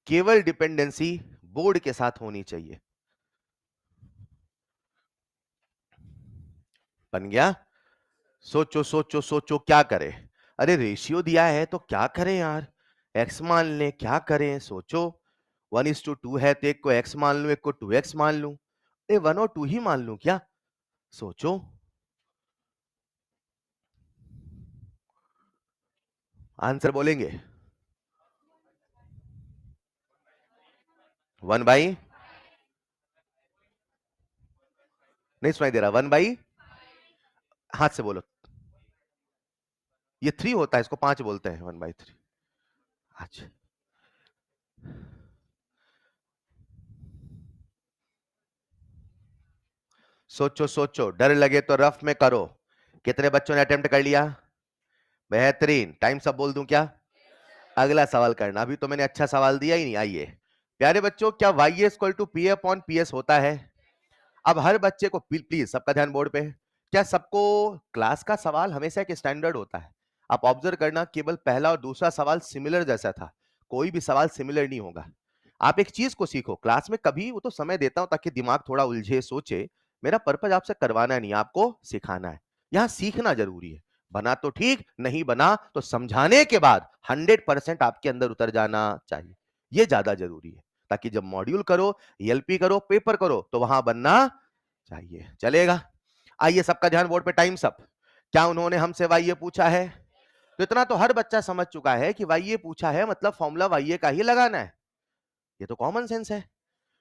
केवल डिपेंडेंसी बोर्ड के साथ होनी चाहिए। बन गया? सोचो सोचो सोचो, क्या करें? अरे रेशियो दिया है तो क्या करें यार, एक्स मान लें, क्या करें? सोचो, 1:2 है तो एक को एक्स मान लूं, एक को 2x मान लूं, 1 और 2 ही मान लूं क्या? सोचो। आंसर बोलेंगे 1 बाई, नहीं सुनाई दे रहा, 1 बाई, हाथ से बोलो, ये 3 होता है, इसको 5 बोलते हैं, 1/3। अच्छा, सोचो सोचो, डर लगे तो रफ में करो। कितने बच्चों ने अटेम्प्ट कर लिया? बेहतरीन। टाइम सब बोल दूं क्या? अगला सवाल करना, अभी तो मैंने अच्छा सवाल दिया ही नहीं। आइए प्यारे बच्चों, क्या y equal to P upon P S होता है? अब हर बच्चे को, प्लीज सबका ध्यान बोर्ड पे है, क्या सबको क्लास का सवाल हमेशा एक स्टैंडर्ड होता है? आप ऑब्जर्व करना, केवल पहला और दूसरा सवाल सिमिलर जैसा था, कोई भी सवाल सिमिलर नहीं होगा। आप एक चीज को सीखो, क्लास में कभी वो तो समय देता हूं ताकि दिमाग थोड़ा उलझे, सोचे। मेरा पर्पज आपसे करवाना नहीं, आपको सिखाना है। यहां सीखना जरूरी है, बना तो ठीक, नहीं बना तो समझाने के बाद 100% आपके अंदर उतर जाना चाहिए, ये ज्यादा जरूरी है, ताकि जब मॉड्यूल करो, एलपी करो, पेपर करो, तो वहां बनना चाहिए। चलेगा? आइए सबका ध्यान बोर्ड पे, टाइम सब। क्या उन्होंने हमसे वाई पूछा है? तो इतना तो हर बच्चा समझ चुका है कि वाई पूछा है मतलब फॉर्मूला वाई का ही लगाना है, ये तो कॉमन सेंस है।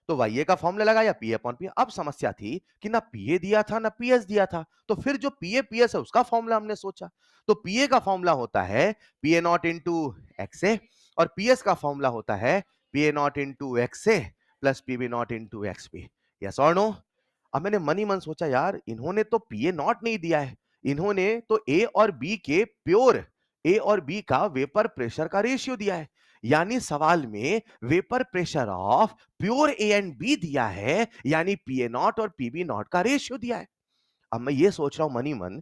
तो वाई का फॉर्मूला लगाया, पी अपॉन पी। अब समस्या थी कि ना पीए दिया था ना पीएस दिया था, तो फिर जो पीए पीएस है उसका फॉर्मूला हमने सोचा। तो पीए का फॉर्मूला होता है PA naught into X A, और पीएस का फॉर्मूला होता है P A naught into X A plus P B naught into X B, yes और नो? अब मैंने मन ही मन सोचा यार इन्होंने तो पी ए नॉट नहीं दिया है, इन्होंने तो ए और बी के प्योर ए और बी का वेपर प्रेशर का रेशियो दिया है, यानी सवाल में vapour pressure of pure A and B दिया है, यानी पी ए नॉट और पी बी नॉट का रेशियो दिया है। अब मैं ये सोच रहा हूं मन ही मन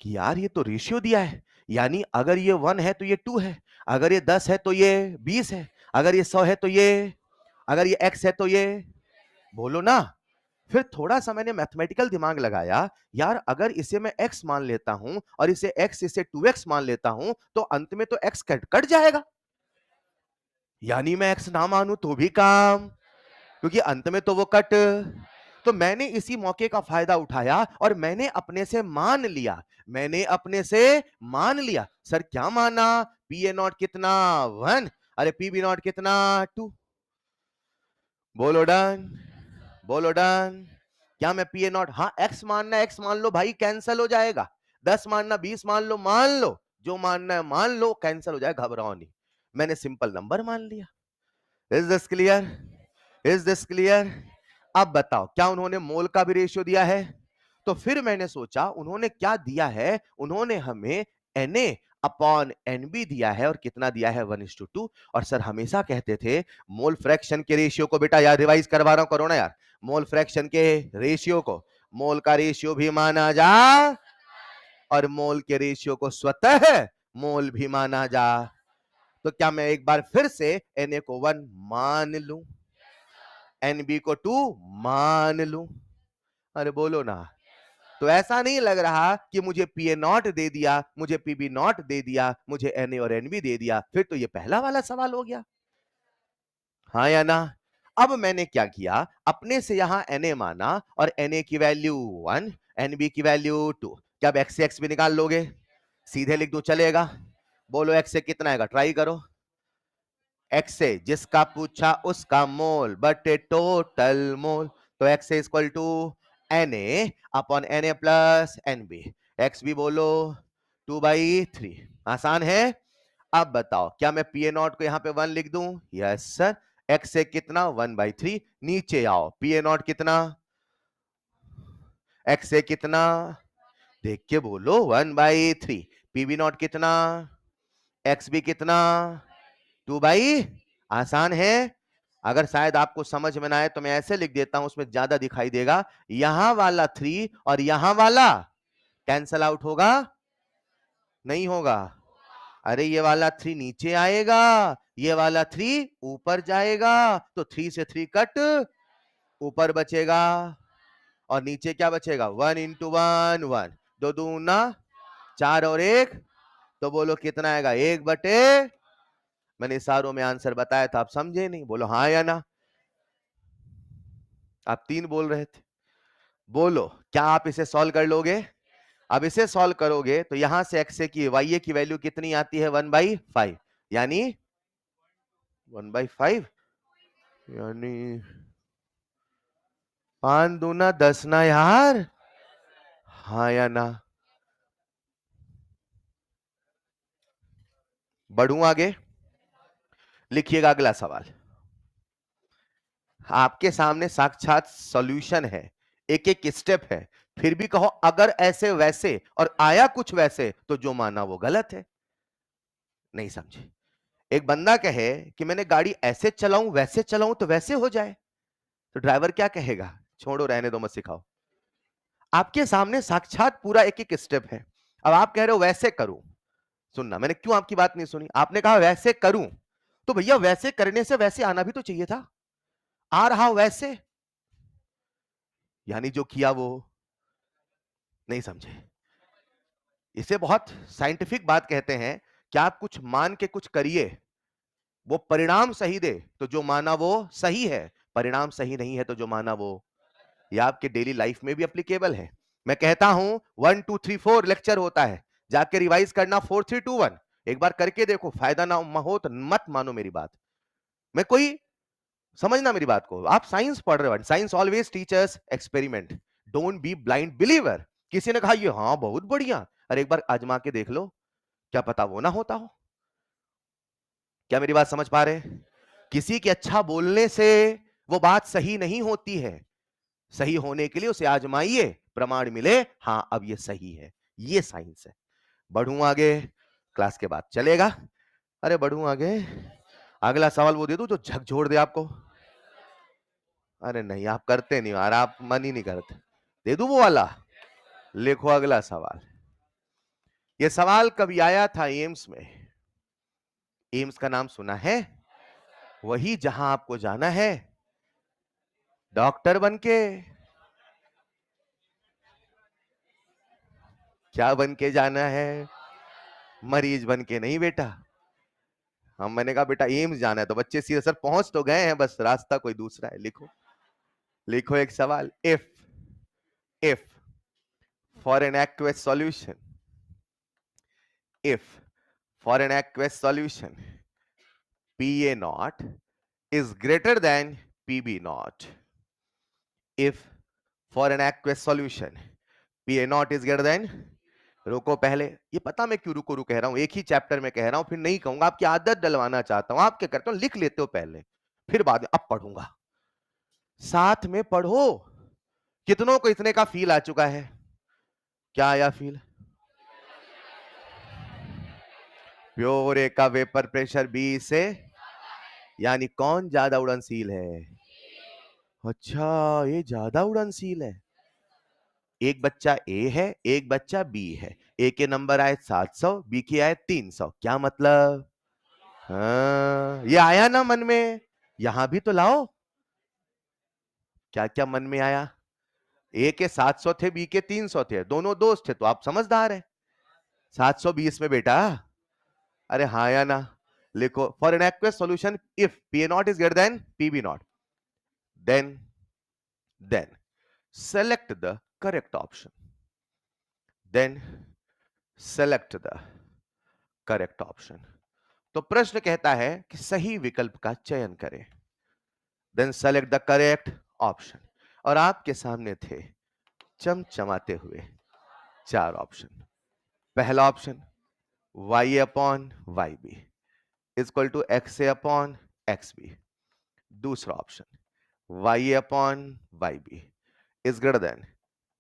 कि यार ये तो रेशियो दिया है, यानी अगर ये 1 है तो ये 2 है, अगर ये 10 है तो ये 20 है, अगर ये 100 है तो ये, अगर ये x है तो ये, बोलो ना। फिर थोड़ा सा मैंने मैथमेटिकल दिमाग लगाया, यार अगर इसे मैं x मान लेता हूं और इसे x इसे 2x मान लेता हूं तो अंत में तो x कट कट जाएगा, यानी मैं x ना मानूं तो भी काम, क्योंकि अंत में तो वो कट। तो मैंने इसी मौके का फायदा उठाया और मैंने अपने से मान लिया, मैंने अपने से मान लिया, सर क्या माना, पी ए नॉट कितना 1, अरे पी बी नॉट कितना 2, बोलो डन, बोलो डन। क्या मैं पी ए नॉट, हाँ एक्स मानना एक्स मान लो भाई, कैंसिल हो जाएगा, 10 मानना 20 मान लो, मान लो जो मानना है मान लो, कैंसिल हो जाएगा, घबराओ नहीं, मैंने सिंपल नंबर मान लिया। Is this clear, is this clear? अब बताओ क्या उन्होंने मोल का भी रेशियो दिया है? तो फिर मैंने सोचा उन्होंने क्या दिया है, उन्होंने हमें Na अपॉन Nb दिया है, और कितना दिया है 1:2। और सर हमेशा कहते थे मोल फ्रैक्शन के रेशियो को, बेटा यार रिवाइज करवा रहा हूं, करो ना यार, मोल फ्रैक्शन के रेशियो को मोल का रेशियो भी माना जा और मोल के रेशियो को स्वतः मोल भी माना जा। तो क्या मैं एक बार फिर से Na को 1 मान लूं, Nb को 2 मान लूं? अरे बोलो ना। तो ऐसा नहीं लग रहा कि मुझे पी ए नॉट दे दिया, मुझे पीबी नॉट दे दिया, मुझे एन ए और एनबी दे दिया, फिर तो ये पहला वाला सवाल हो गया, हाँ या ना? अब मैंने क्या किया, अपने से यहां एन ए माना और एन ए की वैल्यू 1, एनबी की वैल्यू 2। क्या अब एक्स से एक्स भी निकाल लोगे? सीधे लिख दो चलेगा? बोलो एक्स से कितना आएगा, ट्राई करो। एक्स से जिसका पूछा उसका मोल बटे टोटल मोल, तो X is equal to N A upon N A plus N B, X भी बोलो 2/3, आसान है। अब बताओ क्या मैं पी ए नॉट को यहां पे 1 लिख दूं? Yes sir. एक्स से कितना 1/3, नीचे आओ, पी ए नॉट कितना, एक्स से कितना, देख के बोलो 1/3, पी बी नॉट कितना, एक्स भी कितना 2, आसान है। अगर शायद आपको समझ में ना आए तो मैं ऐसे लिख देता हूं, उसमें ज्यादा दिखाई देगा, यहां वाला 3 और यहां वाला कैंसल आउट होगा, नहीं होगा? अरे ये वाला 3 नीचे आएगा, ये वाला 3 ऊपर जाएगा, तो 3 से 3 कट, ऊपर बचेगा और नीचे क्या बचेगा, 1 इंटू 1 1, 2 दूना 4 और 1, तो बोलो कितना आएगा, 1/, मैंने इशारों में आंसर बताया था, आप समझे नहीं, बोलो हाँ या ना? आप 3 बोल रहे थे, बोलो क्या आप इसे सॉल्व कर लोगे? अब इसे सॉल्व करोगे तो यहां से एक्स की वाई ए की वैल्यू कितनी आती है, 1/5, यानी 1/5, यानी 5 दूना 10 ना यार, हाँ या ना? बढ़ूं आगे, लिखिएगा अगला सवाल, आपके सामने साक्षात सॉल्यूशन है, एक एक स्टेप है, फिर भी कहो अगर ऐसे वैसे और आया कुछ वैसे तो जो माना वो गलत है, नहीं समझे? एक बंदा कहे कि मैंने गाड़ी ऐसे चलाऊं वैसे चलाऊं तो वैसे हो जाए, तो ड्राइवर क्या कहेगा, छोड़ो रहने दो मत सिखाओ। आपके सामने साक्षात पूरा एक एक स्टेप है, अब आप कह रहे हो वैसे करूं, सुनना मैंने क्यों आपकी बात नहीं सुनी, आपने कहा वैसे करूं, तो भैया वैसे करने से वैसे आना भी तो चाहिए था, आ रहा वैसे, यानी जो किया वो, नहीं समझे? इसे बहुत साइंटिफिक बात कहते हैं कि आप कुछ मान के कुछ करिए, वो परिणाम सही दे तो जो माना वो सही है, परिणाम सही नहीं है तो जो माना वो, यह आपके डेली लाइफ में भी एप्लीकेबल है। मैं कहता हूं 1 2 3 4 लेक्चर होता है, जाके रिवाइज करना 4 3 2 1, एक बार करके देखो, फायदा ना हो तो मत मानो मेरी बात, मैं कोई, समझना मेरी बात को, आप साइंस पढ़ रहे हो, science always teachers experiment, don't be blind believer. किसी ने कहा ये हाँ बहुत बढ़िया, अरे एक बार आजमा के देख लो, क्या पता वो ना होता हो। क्या मेरी बात समझ पा रहे? किसी के अच्छा बोलने से वो बात सही नहीं होती है। सही होने के लिए उसे आजमाइए, प्रमाण मिले हां अब ये सही है। ये साइंस है। बढ़ूं आगे, क्लास के बाद चलेगा। अरे बढ़ूं आगे, अगला सवाल वो दे दूं जो झकझोर दे आपको। अरे नहीं, आप करते नहीं यार, आप मन ही नहीं करते। दे दूं वो वाला? लिखो अगला सवाल। ये सवाल कभी आया था एम्स में। एम्स का नाम सुना है? वही जहां आपको जाना है डॉक्टर बनके। क्या बन के जाना है? मरीज बन के नहीं बेटा। हम, मैंने कहा बेटा एम्स जाना है तो बच्चे सीधे सर पहुंच तो गए हैं, बस रास्ता कोई दूसरा है। लिखो, लिखो एक सवाल। If for an aqueous solution, if for an aqueous solution Pa naught is greater than Pb naught, if for an aqueous solution Pa naught is greater than, रुको पहले, ये पता मैं क्यों रुको कह रहा हूं, एक ही चैप्टर में कह रहा हूं, फिर नहीं कहूंगा, आपकी आदत डलवाना चाहता हूं। आप क्या करते हो, लिख लेते हो पहले, फिर बाद में अब पढ़ूंगा। साथ में पढ़ो। कितनों को इतने का फील आ चुका है? क्या आया फील? प्योरे का वेपर प्रेशर बी से, यानी कौन ज्यादा उड़नशील है? अच्छा, ये ज्यादा उड़नशील है। एक बच्चा ए है, एक बच्चा बी है। ए के नंबर आए 700, बी के आए 300। क्या मतलब? हाँ, ये आया ना मन में? यहां भी तो लाओ। क्या क्या मन में आया? ए के 700 थे, बी के 300 थे, दोनों दोस्त थे, तो आप समझदार है। 720 में बेटा। अरे हाँ या ना? लिखो, for an aqueous solution if P A naught is greater than P B naught, then select the correct option, then select the correct option। तो प्रश्न कहता है कि सही विकल्प का चयन करें, then select the correct option। और आपके सामने थे चमचमाते हुए 4 ऑप्शन। पहला option y upon Y B equal to X A upon X B. दूसरा option y upon Y B is greater than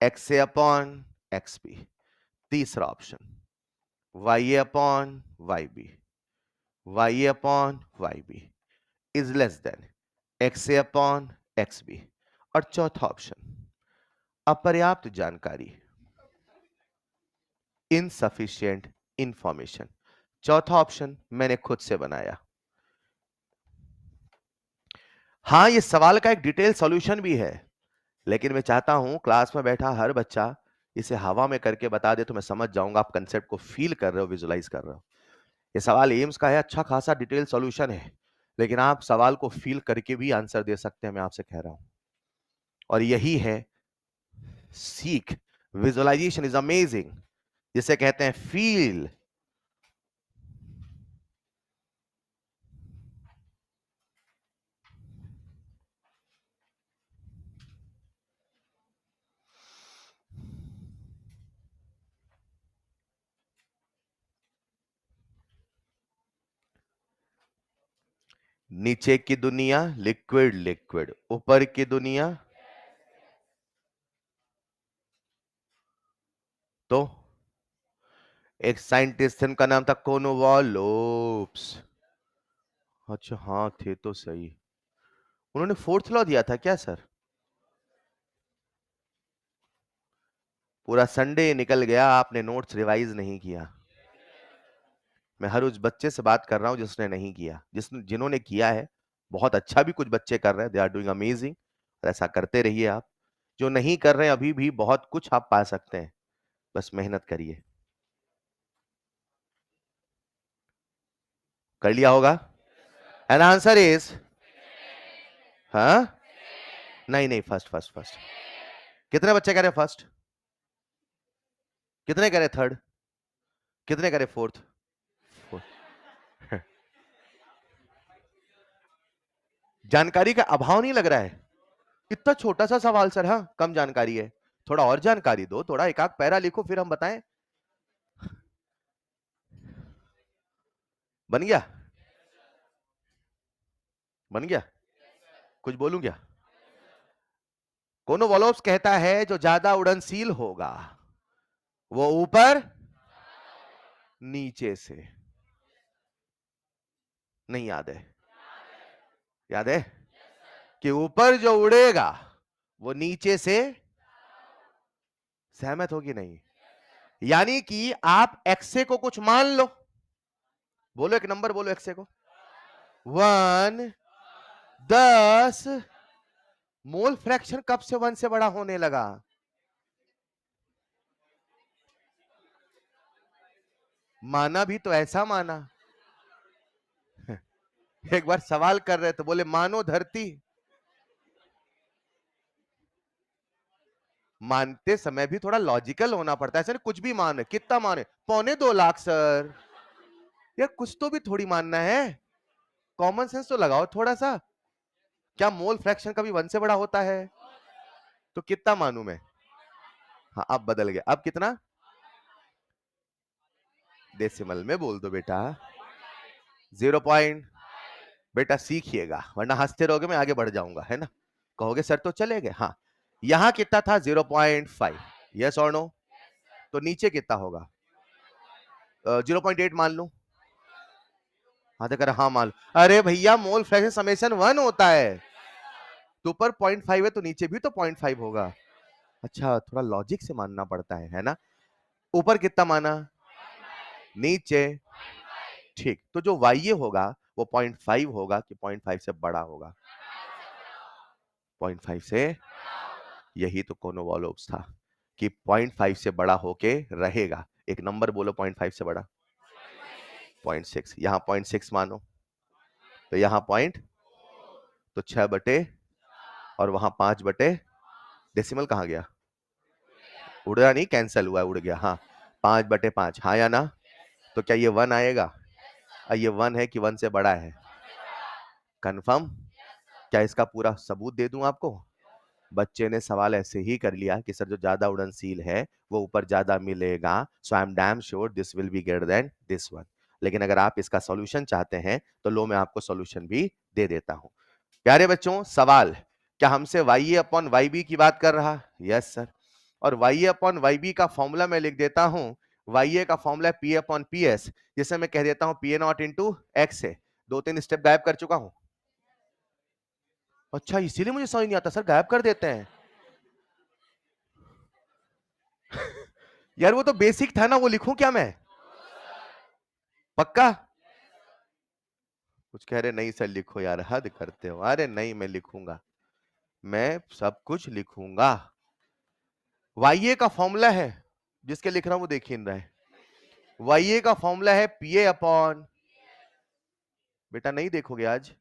X A upon X B. तीसरा option y upon Y B is less than X A upon X B. और चौथा option अपर्याप्त जानकारी, insufficient information. चौथा option मैंने खुद से बनाया। हां, ये सवाल का एक डिटेल सॉल्यूशन भी है, लेकिन मैं चाहता हूं क्लास में बैठा हर बच्चा इसे हवा में करके बता दे तो मैं समझ जाऊंगा आप कंसेप्ट को फील कर रहे हो, विजुलाइज कर रहे हो। ये सवाल एम्स का है, अच्छा खासा डिटेल सॉल्यूशन है, लेकिन आप सवाल को फील करके भी आंसर दे सकते हैं, मैं आपसे कह रहा हूं। और यही है सीख। विजुअलाइजेशन इज अमेजिंग, जिसे कहते हैं फील। नीचे की दुनिया लिक्विड लिक्विड, ऊपर की दुनिया तो एक साइंटिस्ट थे, उनका नाम था कोनोवालोप्स। अच्छा हाँ, थे तो सही। उन्होंने फोर्थ लॉ दिया था क्या सर? पूरा संडे निकल गया, आपने नोट्स रिवाइज नहीं किया। मैं हर उस बच्चे से बात कर रहा हूं जिसने नहीं किया। जिन्होंने किया है, बहुत अच्छा भी कुछ बच्चे कर रहे हैं, दे आर डूइंग अमेजिंग। ऐसा करते रहिए आप। जो नहीं कर रहे हैं अभी भी बहुत कुछ आप पा सकते हैं, बस मेहनत करिए। कर लिया होगा? एंड आंसर इज, हाँ, नहीं नहीं, फर्स्ट फर्स्ट फर्स्ट। कितने बच्चे कह रहे फर्स्ट? कितने कह रहे थर्ड? कितने कह रहे फोर्थ? जानकारी का अभाव नहीं लग रहा है? इतना छोटा सा सवाल सर, हाँ कम जानकारी है, थोड़ा और जानकारी दो, थोड़ा एक आध पैरा लिखो फिर हम बताएं। बन गया? बन गया? कुछ बोलूं क्या? कोनोवॉलोव्स कहता है जो ज्यादा उड़नशील होगा वो ऊपर नीचे से। नहीं याद है? याद है कि ऊपर जो उड़ेगा वो नीचे से। सहमत हो कि नहीं? यानी कि आप एक्से को कुछ मान लो। बोलो एक नंबर, बोलो एक्से को। 1, 10। मोल फ्रैक्शन कब से 1 से बड़ा होने लगा? माना भी तो ऐसा माना। एक बार सवाल कर रहे थे, बोले मानो धरती। मानते समय भी थोड़ा लॉजिकल होना पड़ता है, ऐसे नहीं कुछ भी माने। कितना माने? 2.25 लाख सर। यार कुछ तो भी थोड़ी मानना है, कॉमन सेंस तो लगाओ थोड़ा सा। क्या मोल फ्रैक्शन कभी 1 से बड़ा होता है? तो कितना मानू मैं? हाँ अब बदल गया, अब कितना? डेसिमल में बोल दो बेटा। 0 पॉइंट। बेटा सीखिएगा वरना हंसते रहोगे, मैं आगे बढ़ जाऊंगा, है ना? कहोगे सर तो चले गए। हाँ, यहां कितना था? 0.5। यस और नो? तो नीचे कितना होगा? 0.8 मान लू। हाँ तो कर, हाँ मान लो। अरे भैया मोल फ्रैक्शन समेशन 1 होता है, तो ऊपर 0.5 है तो नीचे भी तो 0.5 होगा। अच्छा थोड़ा लॉजिक से मानना पड़ता है ना? ऊपर कितना माना? नीचे। ठीक, तो जो वाई होगा वो 0.5 होगा कि 0.5 से बड़ा होगा? 0.5 से। यही तो कोनोवॉलोव्स था कि 0.5 से बड़ा होके रहेगा। एक नंबर बोलो 0.5 से बड़ा। 0.6। यहां 0.6 मानो तो यहां पॉइंट, तो 6 बटे, और वहां 5 बटे। डेसिमल कहां गया? उड़ा नहीं, कैंसल हुआ, उड़ गया। हाँ, 5/5, हाँ या ना? तो क्या ये 1 आएगा? ये 1 है कि 1 से बड़ा है? कंफर्म? क्या इसका पूरा सबूत दे दूं आपको? बच्चे ने सवाल ऐसे ही कर लिया कि सर जो ज्यादा उड़नशील है वो ऊपर ज्यादा मिलेगा, so I am damn sure this will be greater than this one. लेकिन अगर आप इसका सॉल्यूशन चाहते हैं तो लो मैं आपको सॉल्यूशन भी दे देता हूं। प्यारे बच्चों सवाल, क्या हमसे वाई अपॉन वाई बी की बात कर रहा? Yes sir. और वाई अपॉन वाई बी का फॉर्मूला मैं लिख देता हूं। वाई ए का formula P upon P S, जिसे मैं कह देता हूं P A naught into X है। 2-3 स्टेप गायब कर चुका हूं। अच्छा इसीलिए मुझे समझ नहीं आता सर, गायब कर देते हैं। यार वो तो बेसिक था ना, वो लिखूं क्या मैं? पक्का? कुछ कह रहे नहीं सर लिखो, यार हद करते हो। अरे नहीं मैं लिखूंगा, मैं सब कुछ लिखूंगा। वाई ए का फॉर्मूला है, जिसके लिख रहा हूं वो देख ही नहीं रहा है। वाई ए का फॉर्मूला है पी ए अपॉन, बेटा नहीं देखोगे आज?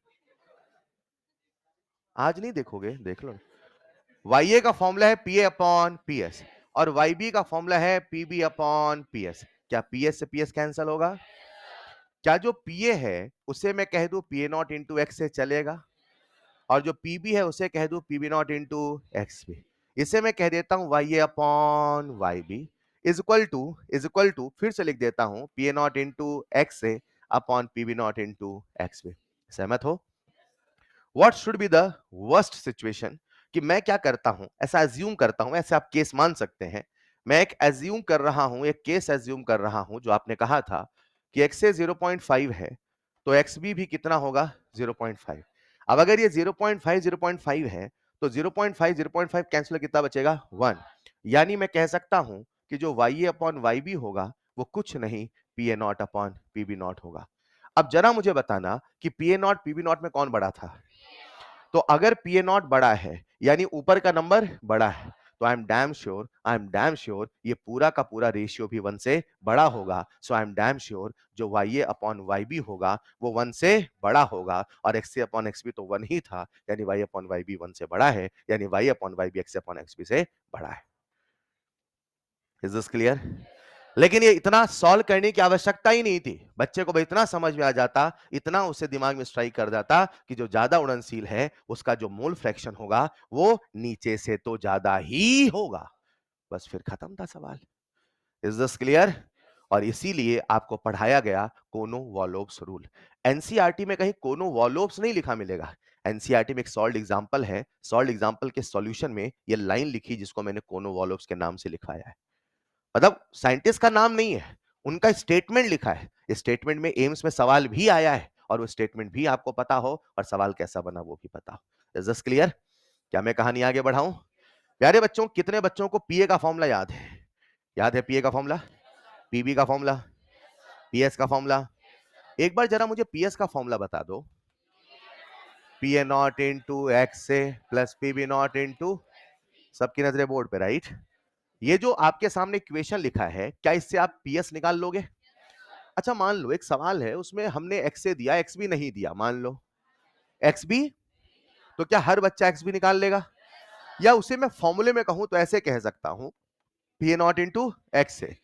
आज नहीं देखोगे, देख लो। वाई ए का फॉर्मूला है P A upon P S, और वाई बी का फॉर्मूला है P B upon P S. क्या पी एस से पी एस कैंसिल होगा? क्या जो पी ए है उसे मैं कह दूं P A naught into X से चलेगा? और जो पीबी है उसे कह दूं PB naught into X B. इसे मैं कह देता हूं Y A upon Y B is equal to फिर से लिख देता हूं P A naught into X A upon PB naught into X B. सहमत हो? What should be the worst situation? कि मैं क्या करता हूं, ऐसा एज्यूम करता हूं, ऐसे आप केस मान सकते हैं। मैं एक एज्यूम कर रहा हूं, एक केस एज्यूम कर रहा हूं, जो आपने कहा था कि एक्स ए 0.5 है तो एक्स बी भी कितना होगा? 0.5। अब अगर ये 0.5 0.5 है तो 0.5 0.5 कैंसिल, कितना बचेगा? 1। यानी मैं कह सकता हूं कि जो Y A upon Y B होगा वो कुछ नहीं P A naught upon P B naught होगा। अब जरा मुझे बताना कि P A naught P B naught में कौन बड़ा था? तो अगर पी ए नॉट बड़ा है यानी ऊपर का नंबर बड़ा है, तो आई एम डैम श्योर ये पूरा का पूरा रेशियो भी 1 से बड़ा होगा। सो आई एम डैम श्योर जो Y A upon Y B होगा वो 1 से बड़ा होगा, और x A upon X B तो 1 ही था, यानी वाई अपॉन वाई बी 1 से बड़ा है, यानी Y upon Y B X upon X B से बड़ा है। Is this clear? लेकिन ये इतना सॉल्व करने की आवश्यकता ही नहीं थी, बच्चे को भाई इतना समझ में आ जाता, इतना उसे दिमाग में स्ट्राइक कर जाता कि जो ज्यादा उड़नशील है उसका जो मोल फ्रैक्शन होगा वो नीचे से तो ज्यादा ही होगा। बस फिर खत्म था सवाल। Is this clear? और इसीलिए आपको पढ़ाया गया कोनो-वॉलोब्स रूल। एनसीईआरटी में कहीं कोनो-वॉलोब्स नहीं लिखा मिलेगा। एनसीईआरटी में एक सॉल्व्ड एग्जांपल है, सॉल्व्ड एग्जांपल के सॉल्यूशन में ये लाइन लिखी जिसको मैंने कोनो-वॉलोब्स के नाम से लिखवाया है। मतलब साइंटिस्ट का नाम नहीं है, उनका स्टेटमेंट लिखा है। इस स्टेटमेंट में एम्स में सवाल भी आया है और वो स्टेटमेंट भी आपको पता हो और सवाल कैसा बना वो भी पता हो। Is this clear? क्या मैं कहानी आगे बढ़ाऊं? प्यारे बच्चों, कितने बच्चों को पीए का फॉर्मूला याद है? याद है पीए का फॉर्मूला, पीबी का फॉर्मूला, पीएस का फॉर्मूला? एक बार जरा मुझे पीएस का फॉर्मूला बता दो। पीए नॉट इंटू एक्स से प्लस पीबी नॉट इंटू, सबकी नजरें बोर्ड पे, राइट? ये जो आपके सामने इक्वेशन लिखा है, क्या इससे आप पीएस निकाल लोगे? अच्छा मान लो एक सवाल है, उसमें हमने एक्स से दिया, एक्स भी नहीं दिया, मान लो एक्स भी, तो क्या हर बच्चा एक्स भी निकाल लेगा? या उसे मैं फॉर्मूले में कहूं तो ऐसे कह सकता हूं, पी नॉट इंटू एक्स से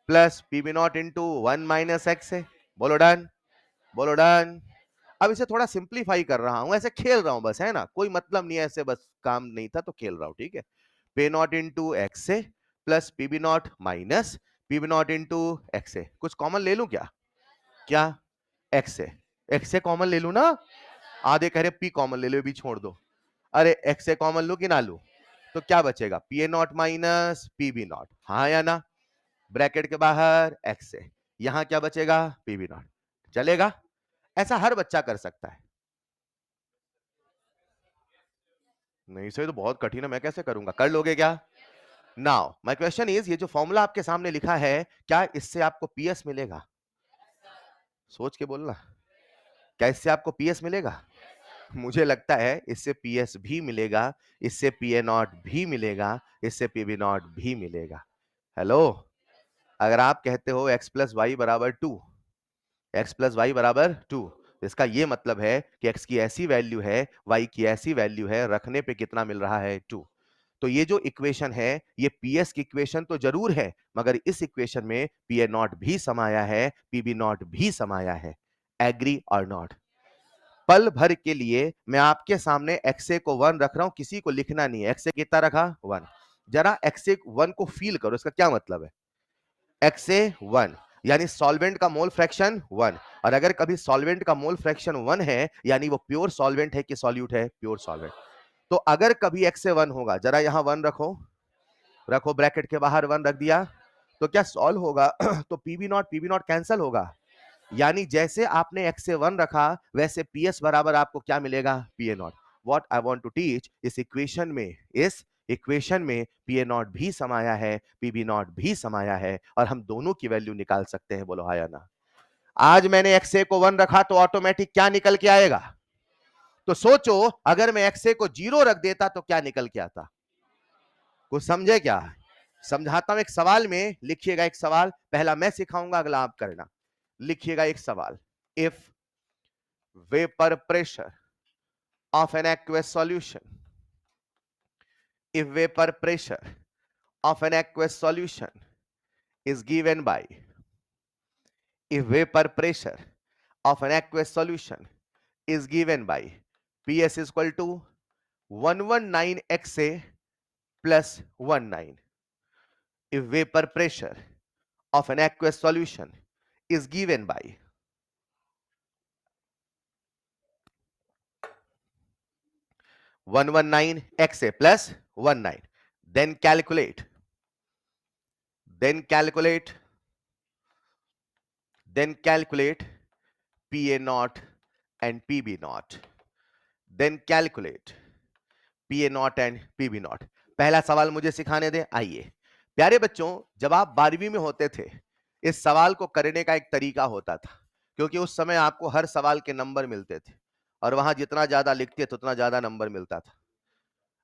plus PB naught into 1 - X से। बोलो डन, बोलो डन। अब इसे थोड़ा सिंप्लीफाई कर रहा हूं, ऐसे खेल रहा हूं बस, है ना, कोई मतलब नहीं है, ऐसे बस काम नहीं था तो खेल रहा हूं, ठीक है। पे नॉट इंटू एक्स से plus PB naught minus PB naught into X से। कुछ कॉमन ले लूं क्या? क्या? एक्स से, एक्स से कॉमन ले लूं ना? आधे कह रहे पी कॉमन ले लो, भी छोड़ दो। अरे एक्स से कॉमन लू कि ना लू? तो क्या बचेगा? P A naught minus PB naught, हाँ या ना? ब्रैकेट के बाहर एक्स से, यहां क्या बचेगा? PB naught. चलेगा? ऐसा हर बच्चा कर सकता है। नहीं सर, तो बहुत कठिन है, मैं कैसे करूंगा? कर लोगे क्या? नाउ माय क्वेश्चन इज, ये जो फॉर्मूला आपके सामने लिखा है, क्या इससे आपको पीएस मिलेगा? सोच के बोलना, क्या इससे आपको पीएस मिलेगा? मुझे लगता है इससे पीएस भी मिलेगा, इससे पीए नॉट भी मिलेगा, इससे पीबी नॉट भी मिलेगा। हेलो, अगर आप कहते हो x प्लस वाई बराबर 2, एक्स प्लस वाई बराबर 2, इसका ये मतलब है कि x की ऐसी वैल्यू है, y की ऐसी वैल्यू है, रखने पे कितना मिल रहा है? 2। तो ये जो इक्वेशन है, ये पीएस की इक्वेशन तो जरूर है, मगर इस इक्वेशन में पीए नॉट भी समाया है, पीबी नॉट भी समाया है। एग्री और नॉट? पल भर के लिए मैं आपके सामने एक्से को 1 रख रहा हूं, किसी को लिखना नहीं है। एक्से कितना रखा? 1। जरा एक्से 1 को फील करो, इसका क्या मतलब है? एक्से 1 यानी सॉल्वेंट का मोल फ्रैक्शन 1, और अगर कभी सॉल्वेंट का मोल फ्रैक्शन 1 है, यानी वो प्योर सॉल्वेंट है कि सॉल्यूट है? Pure solvent. तो अगर कभी एक्से 1 होगा, जरा यहां 1 रखो, रखो ब्रैकेट के बाहर 1 रख दिया, तो क्या सॉल्व होगा? तो पीबी नॉट कैंसल होगा, यानी जैसे आपने x से 1 रखा, वैसे ps बराबर आपको क्या मिलेगा? pa naught. What I want to teach, इस इक्वेशन में pa नॉट भी समाया है, pb नॉट भी समाया है, और हम दोनों की वैल्यू निकाल सकते हैं। बोलो हाँ या ना? आज मैंने x को 1 रखा तो ऑटोमेटिक क्या निकल के आएगा? तो सोचो, अगर मैं x को 0 रख देता तो क्या निकल के आता? कुछ समझे क्या? समझाता हूं, एक सवाल में लिखिएगा, एक सवाल पहला मैं सिखाऊंगा, अगला आप करना। लिखिएगा एक सवाल, if vapor pressure of an aqueous solution, if vapor pressure of an aqueous solution is given by, if vapor pressure of an aqueous solution is given by ps is equal to 119 xa plus 19, if vapor pressure of an aqueous solution is given by 119 xa plus 19, then calculate, then calculate, then calculate PA naught and PB naught, then calculate PA naught and PB naught। पहला सवाल मुझे सिखाने दें। आइए प्यारे बच्चों, जब आप 12वीं में होते थे, इस सवाल को करने का एक तरीका होता था, क्योंकि उस समय आपको हर सवाल के नंबर मिलते थे, और वहां जितना ज्यादा लिखते थे उतना ज्यादा नंबर मिलता था।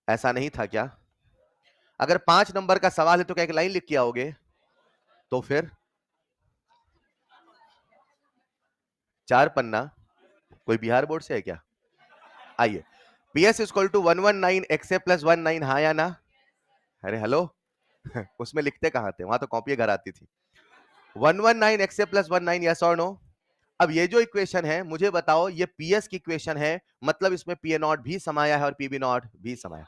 ऐसा नहीं था क्या? अगर 5 नंबर का सवाल है तो क्या एक लाइन लिख के आओगे? तो फिर 4 पन्ना? कोई बिहार बोर्ड से है क्या? आइए, PS equal to 119 XA plus 19, हाँ या ना? अरे हेलो, उसमें लिखते कहां थे? वहां तो कॉपी घर आती थी। 119 XA प्लस 19, यस और नो? अब ये जो इक्वेशन है, मुझे बताओ, ये PS की इक्वेशन है, मतलब इसमें PA नॉट भी समाया है और PB नॉट भी समाया।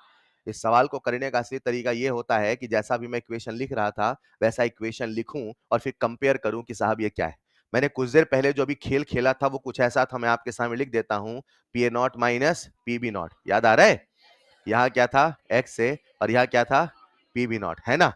इस सवाल को करने का असली तरीका ये होता है कि जैसा भी मैं इक्वेशन लिख रहा था वैसा इक्वेशन लिखूं और फिर कंपेयर करूं कि साहब ये क्या है। मैंने कुछ देर पहले जो भी खेल खेला था वो कुछ ऐसा था, मैं आपके सामने लिख देता हूं, P A naught minus P B naught. याद आ रहा है? यहाँ क्या था? एक्स ए, और यहाँ क्या था? पी बी नॉट, है ना?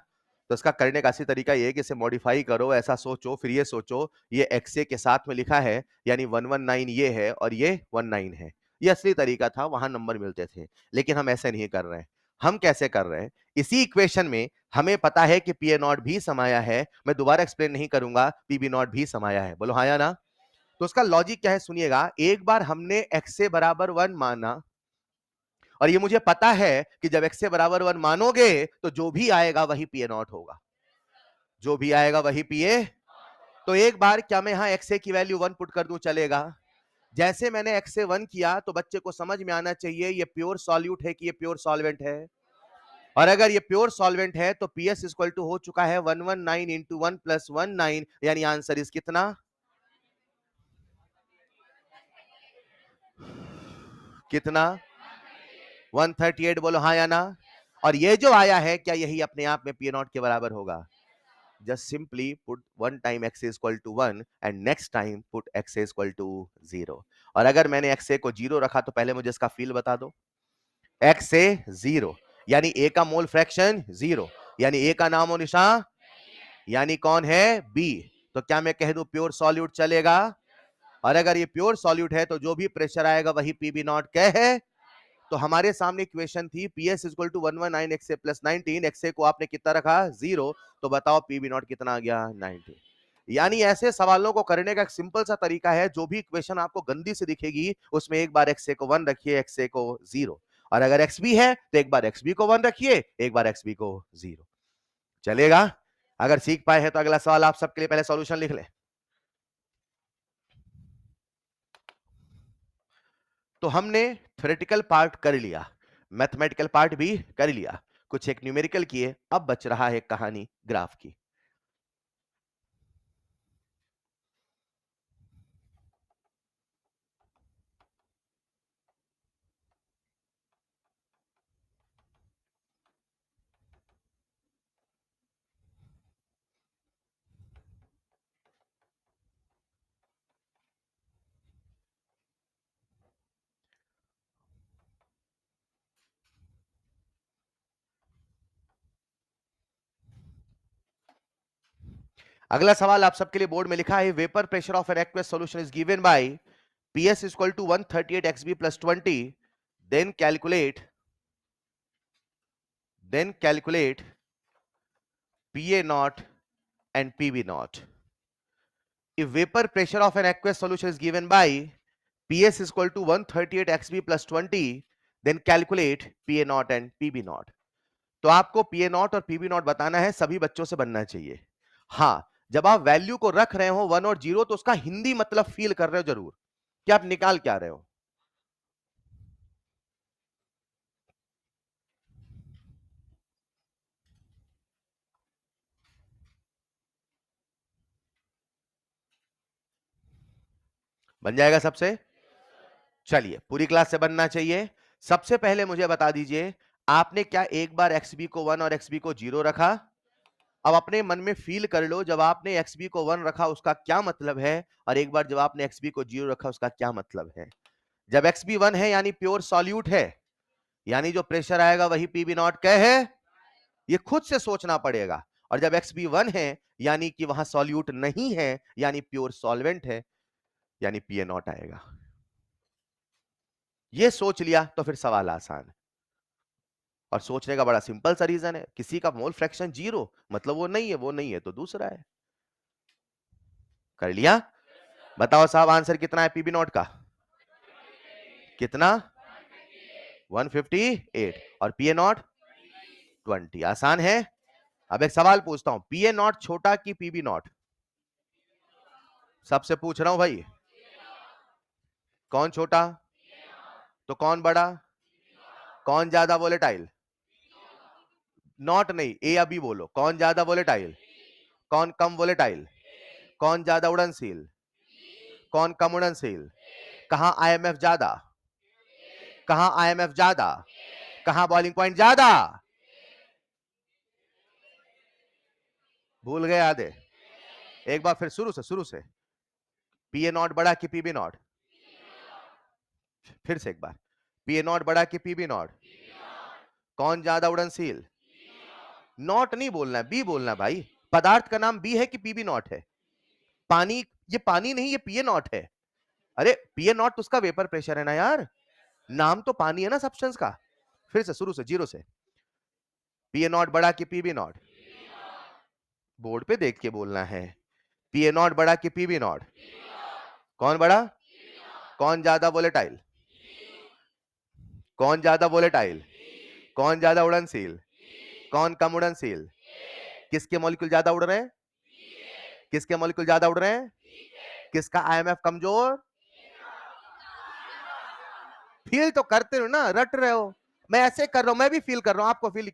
तो इसका करने का असली तरीका ये है कि इसे मॉडिफाई करो, ऐसा सोचो, फिर ये सोचो ये एक्स ए के साथ में लिखा है यानी 119 ये है और ये 19 है। ये असली तरीका था, वहां नंबर मिलते थे। लेकिन हम ऐसे नहीं कर रहे हैं। हम कैसे कर रहे हैं? इसी इक्वेशन में हमें पता है कि पी ए नॉट भी समाया है। मैं दोबारा एक्सप्लेन नहीं करूंगा, पी बी नॉट भी समाया है। बोलो हाँ या ना? तो उसका लॉजिक क्या है सुनिएगा। एक बार हमने एक्स ए बराबर 1 माना और ये मुझे पता है कि जब एक्स ए बराबर 1 मानोगे तो जो भी आएगा वही पी ए नॉट होगा। जो भी आएगा वही पी ए। तो एक बार क्या मैं यहां एक्स ए की वैल्यू 1 पुट कर दूं, चलेगा? जैसे मैंने एक्स से 1 किया तो बच्चे को समझ में आना चाहिए ये प्योर सॉल्यूट है कि ये प्योर सॉल्वेंट है। और अगर ये प्योर सॉल्वेंट है तो पीएस इक्वल टू हो चुका है 119 इंटू 1 प्लस 19, यानी आंसर इज कितना? कितना? 138। बोलो हाँ या ना? और ये जो आया है क्या यही अपने आप में पी नॉट के बराबर होगा? just simply put one time x is equal to 1 and next time put x is equal to 0। और अगर मैंने x a को 0 रखा तो पहले मुझे इसका फील बता दो। x a 0 यानी a का मोल फ्रैक्शन 0, यानी a का नाम और निशान, यानी कौन है? b। तो क्या मैं कह दूं प्योर सॉल्यूट, चलेगा? और अगर ये प्योर सॉल्यूट है तो जो भी प्रेशर आएगा वही पी बी नॉट क्या है? तो हमारे सामने इक्वेशन थी P S equal to 119 X A plus 19। X A को आपने कितना रखा? 0। तो बताओ पी बी नॉट कितना आ गया? 90। यानी ऐसे सवालों को करने का एक सिंपल सा तरीका है, जो भी इक्वेशन आपको गंदी से दिखेगी उसमें एक बार एक्स ए को 1 रखिए, एक्स ए को 0। और अगर एक्स बी है तो एक बार एक्स बी को 1 रखिए, एक बार एक्स बी को 0। चलेगा? अगर सीख पाए हैं तो अगला सवाल आप सबके लिए पहले सॉल्यूशन लिख लें। तो हमने थ्योरेटिकल पार्ट कर लिया, मैथमेटिकल पार्ट भी कर लिया, कुछ एक न्यूमेरिकल किए, अब बच रहा है कहानी ग्राफ की। अगला सवाल आप सबके लिए बोर्ड में लिखा है, vapour pressure of an aqueous solution is given by PS equal to 138 XB plus 20, then calculate PA naught and PB naught. If vapor pressure of an aqueous solution is given by PS is equal to 138 XB plus 20, then calculate PA naught and PB naught। तो आपको PA naught और PB naught बताना है, सभी बच्चों से बनना चाहिए। हाँ, जब आप वैल्यू को रख रहे हो 1 और 0 तो उसका हिंदी मतलब फील कर रहे हो जरूर कि आप निकाल क्या रहे हो। बन जाएगा सबसे? चलिए, पूरी क्लास से बनना चाहिए। सबसे पहले मुझे बता दीजिए, आपने क्या एक बार XB को 1 और XB को 0 रखा? अब अपने मन में फील कर लो, जब आपने XB को 1 रखा उसका क्या मतलब है, और एक बार जब आपने XB को 0 रखा उसका क्या मतलब है। जब XB 1 है यानी प्योर सॉल्यूट है, यानी जो प्रेशर आएगा वही पीबी नॉट क्या है, ये खुद से सोचना पड़ेगा। और जब XB 1 है यानी कि वहां सॉल्यूट नहीं है, यानी प्योर सॉल्वेंट है, यानी पीए नॉट आएगा। ये सोच लिया तो फिर सवाल आसान है। और सोचने का बड़ा सिंपल सा रीजन है, किसी का मोल फ्रैक्शन 0 मतलब वो नहीं है, वो नहीं है तो दूसरा है। कर लिया? बताओ साहब आंसर कितना है पीबी नॉट का? कितना? 158। और पीए नॉट 20। आसान है। अब एक सवाल पूछता हूं, पीए नॉट छोटा कि पीबी नॉट? सबसे पूछ रहा हूं भाई, कौन छोटा तो कौन बड़ा? कौन ज्यादा वोलेटाइल? नॉट नहीं, ए या बी बोलो, कौन ज्यादा वोलेटाइल, कौन कम वोलेटाइल, कौन ज्यादा उड़नशील, कौन कम उड़नशील? कहां आईएमएफ ज्यादा, कहां आईएमएफ ज्यादा, कहां बॉइलिंग पॉइंट ज्यादा? भूल गए आधे? एक बार फिर शुरू से पी ए नॉट बड़ा कि पीबी नॉट? फिर से एक बार, पी ए नॉट बड़ा कि पीबी नॉट? कौन ज्यादा उड़नशील? नॉट नहीं बोलना है, बी बोलना है भाई। पदार्थ का नाम बी है कि पीबी नॉट है? पानी, ये पानी नहीं, ये पीए नॉट है। अरे पीए नॉट तो उसका वेपर प्रेशर है ना यार, नाम तो पानी है ना सब्सटेंस का। फिर से शुरू से, जीरो से, पीए नॉट बड़ा कि पीबी नॉट? बोर्ड पे देख के बोलना है। पीए नॉट बड़ा कि पीबी नॉट? कौन बड़ा? कौन ज्यादा वोलेटाइल? कौन ज्यादा वोलेटाइल? कौन ज्यादा उड़नशील? कौन कम उड़नशील? किसके मॉलिक्यूल ज्यादा उड़ रहे हैं? किसके मॉलिक्यूल ज्यादा उड़ रहे हैं? किसका आईएमएफ कमजोर? फील तो करते हो ना, रट रहे हो। मैं ऐसे कर रहा हूं, मैं भी फील कर रहा हूं, आपको फील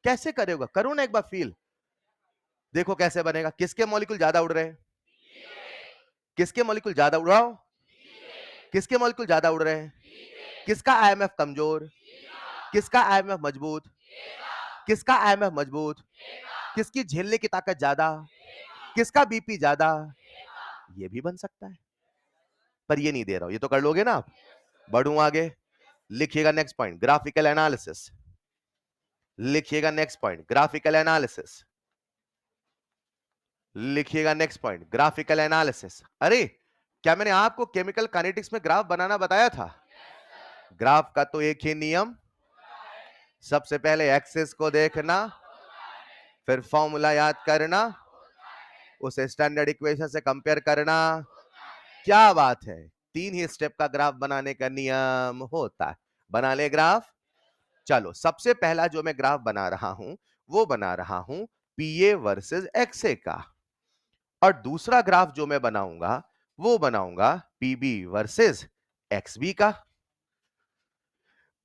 कैसे करेगा? करो ना एक बार फील, देखो कैसे बनेगा। किसके मॉलिक्यूल ज्यादा उड़ रहे हैं? किसके मॉलिक्यूल ज्यादा उड़ाओ? किसके मॉलिक्यूल ज्यादा उड़ रहे हैं? किसका आईएमएफ कमजोर? किसका आईएमएफ मजबूत? किसका आईएमएफ मजबूत? किसकी झेलने की ताकत ज्यादा? किसका बीपी ज्यादा? ये भी बन सकता है, पर ये नहीं दे रहा हूं, ये तो कर लोगे ना आप। बढ़ूं आगे, लिखिएगा नेक्स्ट पॉइंट, ग्राफिकल एनालिसिस। लिखिएगा नेक्स्ट पॉइंट, ग्राफिकल एनालिसिस। लिखिएगा नेक्स्ट पॉइंट, ग्राफिकल एनालिसिस। अरे क्या मैंने आपको केमिकल काइनेटिक्स में ग्राफ बनाना बताया था? ग्राफ का तो एक ही नियम, सबसे पहले एक्सिस को देखना, फिर फॉर्मूला याद करना, उसे स्टैंडर्ड इक्वेशन से कंपेयर करना। क्या बात है, तीन ही स्टेप का ग्राफ बनाने का नियम होता है। बना ले ग्राफ। चलो सबसे पहला जो मैं ग्राफ बना रहा हूं, वो बना रहा हूं पीए वर्सेस एक्सए का। और दूसरा ग्राफ जो मैं बनाऊंगा, वो बनाऊंगा पीबी वर्सेस एक्सबी का।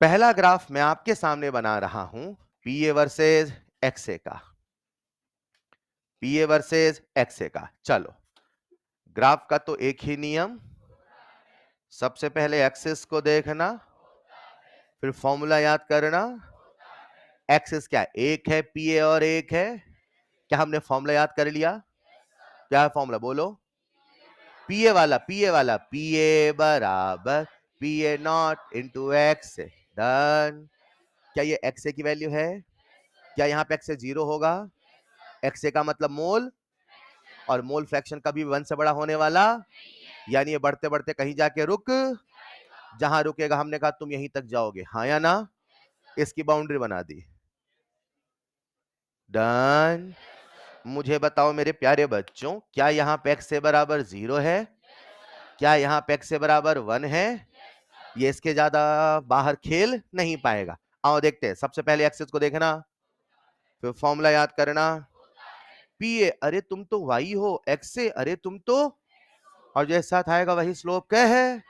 पहला ग्राफ मैं आपके सामने बना रहा हूं पीए वर्सेस एक्सए का। पीए वर्सेस एक्सए का। चलो ग्राफ का तो एक ही नियम, सबसे पहले एक्सिस को देखना, फिर फॉर्मूला याद करना। एक्सिस क्या? एक है पीए और एक है, क्या हमने फॉर्मूला याद कर लिया? क्या है फॉर्मूला बोलो? पीए वाला, पीए वाला, पीए बराबर पीए नॉट इंटू एक्स। डन। क्या ये एक्स की वैल्यू है? क्या यहां पे एक्स जीरो होगा? एक्स का मतलब मोल, और मोल फ्रैक्शन कभी वन से बड़ा होने वाला, यानी ये बढ़ते बढ़ते कहीं जाके रुक, जहां रुकेगा हमने कहा तुम यहीं तक जाओगे, हाँ या ना? इसकी बाउंड्री बना दी। डन। मुझे बताओ मेरे प्यारे बच्चों, क्या यहां पे एक्स से बराबर जीरो है? क्या यहां पे एक्स से बराबर वन है? ये इसके ज्यादा बाहर खेल नहीं पाएगा। आओ देखते हैं, सबसे पहले एक्सिस को देखना, फिर फॉर्मूला याद करना। पीए, अरे तुम तो वाई हो, एक्स से, अरे तुम तो, और जैसे साथ आएगा वही स्लोप क्या है?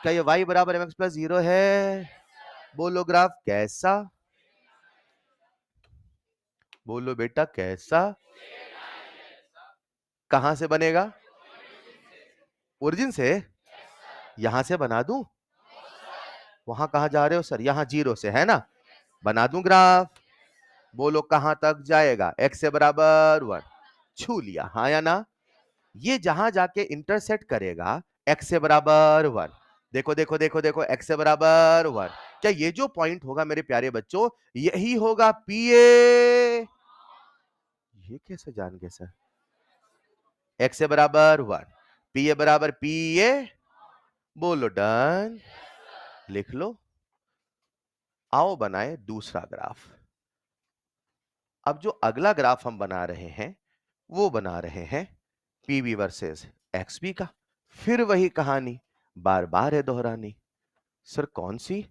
क्या ये वाई बराबर एम एक्स प्लस जीरो है? बोलो ग्राफ कैसा? बोलो बेटा कैसा? कहां से बनेगा? ओरिजिन से? यहां से बना दूं? वहां कहां जा रहे हो सर? यहां जीरो से है ना, बना दूं ग्राफ। बोलो कहां तक जाएगा? एक्स से बराबर वन, छू लिया, हाँ या ना? ये जहां जाके इंटरसेक्ट करेगा एक्स से बराबर वन, देखो देखो देखो देखो, एक्स से बराबर वन, क्या ये जो पॉइंट होगा मेरे प्यारे बच्चों, यही होगा पीए? ये कैसे जान गए सर? एक्स से बराबर वन, पीए बराबर पीए। बोलो डन। लिख लो। आओ बनाए दूसरा ग्राफ। अब जो अगला ग्राफ हम बना रहे हैं, वो बना रहे हैं पीबी वर्सेस एक्सबी का। फिर वही कहानी बार बार है दोहरानी। सर कौन सी?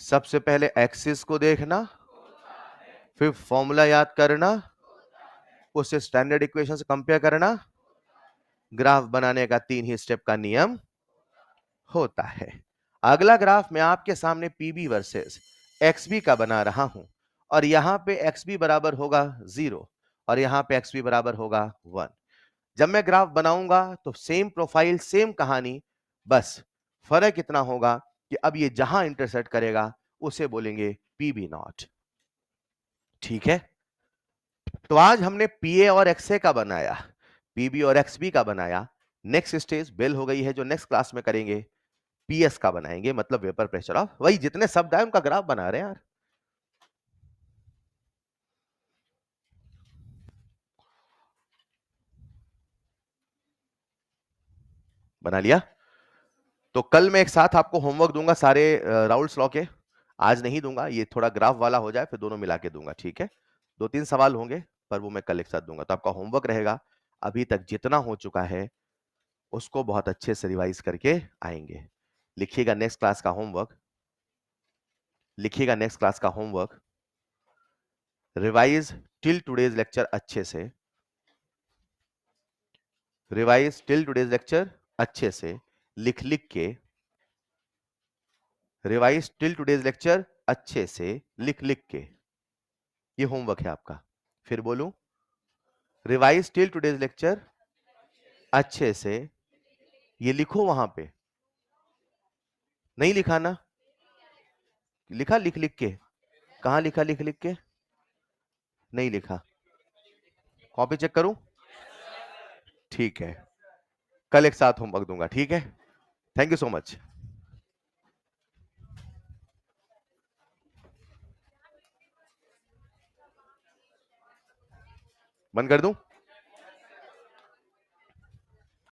सबसे पहले एक्सिस को देखना, फिर फॉर्मूला याद करना, उसे स्टैंडर्ड इक्वेशन से कंपेयर करना। ग्राफ बनाने का तीन ही स्टेप का नियम होता है। अगला ग्राफ मैं आपके सामने पीबी वर्सेस एक्सबी का बना रहा हूं, और यहां पे एक्सबी बराबर होगा जीरो, और यहां पे एक्सबी बराबर होगा वन। जब मैं ग्राफ बनाऊंगा तो सेम प्रोफाइल, सेम कहानी, बस फर्क इतना होगा कि अब ये जहां इंटरसेक्ट करेगा उसे बोलेंगे पीबी नॉट। ठीक है, तो आज हमने पीए और एक्सए का बनाया, पीबी और एक्सबी का बनाया। नेक्स्ट स्टेज बेल हो गई है, जो नेक्स्ट क्लास में करेंगे पीएस का बनाएंगे, मतलब वेपर प्रेशर ऑफ, वही जितने शब्द आए उनका ग्राफ बना रहे हैं यार। बना लिया? तो कल मैं एक साथ आपको होमवर्क दूंगा सारे राउल्स लॉ के। आज नहीं दूंगा, ये थोड़ा ग्राफ वाला हो जाए फिर दोनों मिला के दूंगा, ठीक है? 2-3 सवाल होंगे पर वो मैं कल एक साथ दूंगा। तो आपका होमवर्क रहेगा, अभी तक जितना हो चुका है उसको बहुत अच्छे से रिवाइज करके आएंगे। लिखिएगा नेक्स्ट क्लास का होमवर्क, लिखिएगा नेक्स्ट क्लास का homework, revise till today's lecture अच्छे से, रिवाइज टिल टुडेज लेक्चर अच्छे से, लिख लिख के, रिवाइज टिल टुडेज लेक्चर अच्छे से, लिख लिख के। ये होमवर्क है आपका। फिर बोलूं, रिवाइज टिल टुडेज लेक्चर अच्छे से, ये लिखो वहां पे। नहीं लिखा ना? लिखा लिख लिख के? कहां लिखा लिख लिख के? नहीं लिखा? कॉपी चेक करूं? ठीक है, कल एक साथ होमवर्क दूंगा, ठीक है? Thank you so much. बंद कर दूं?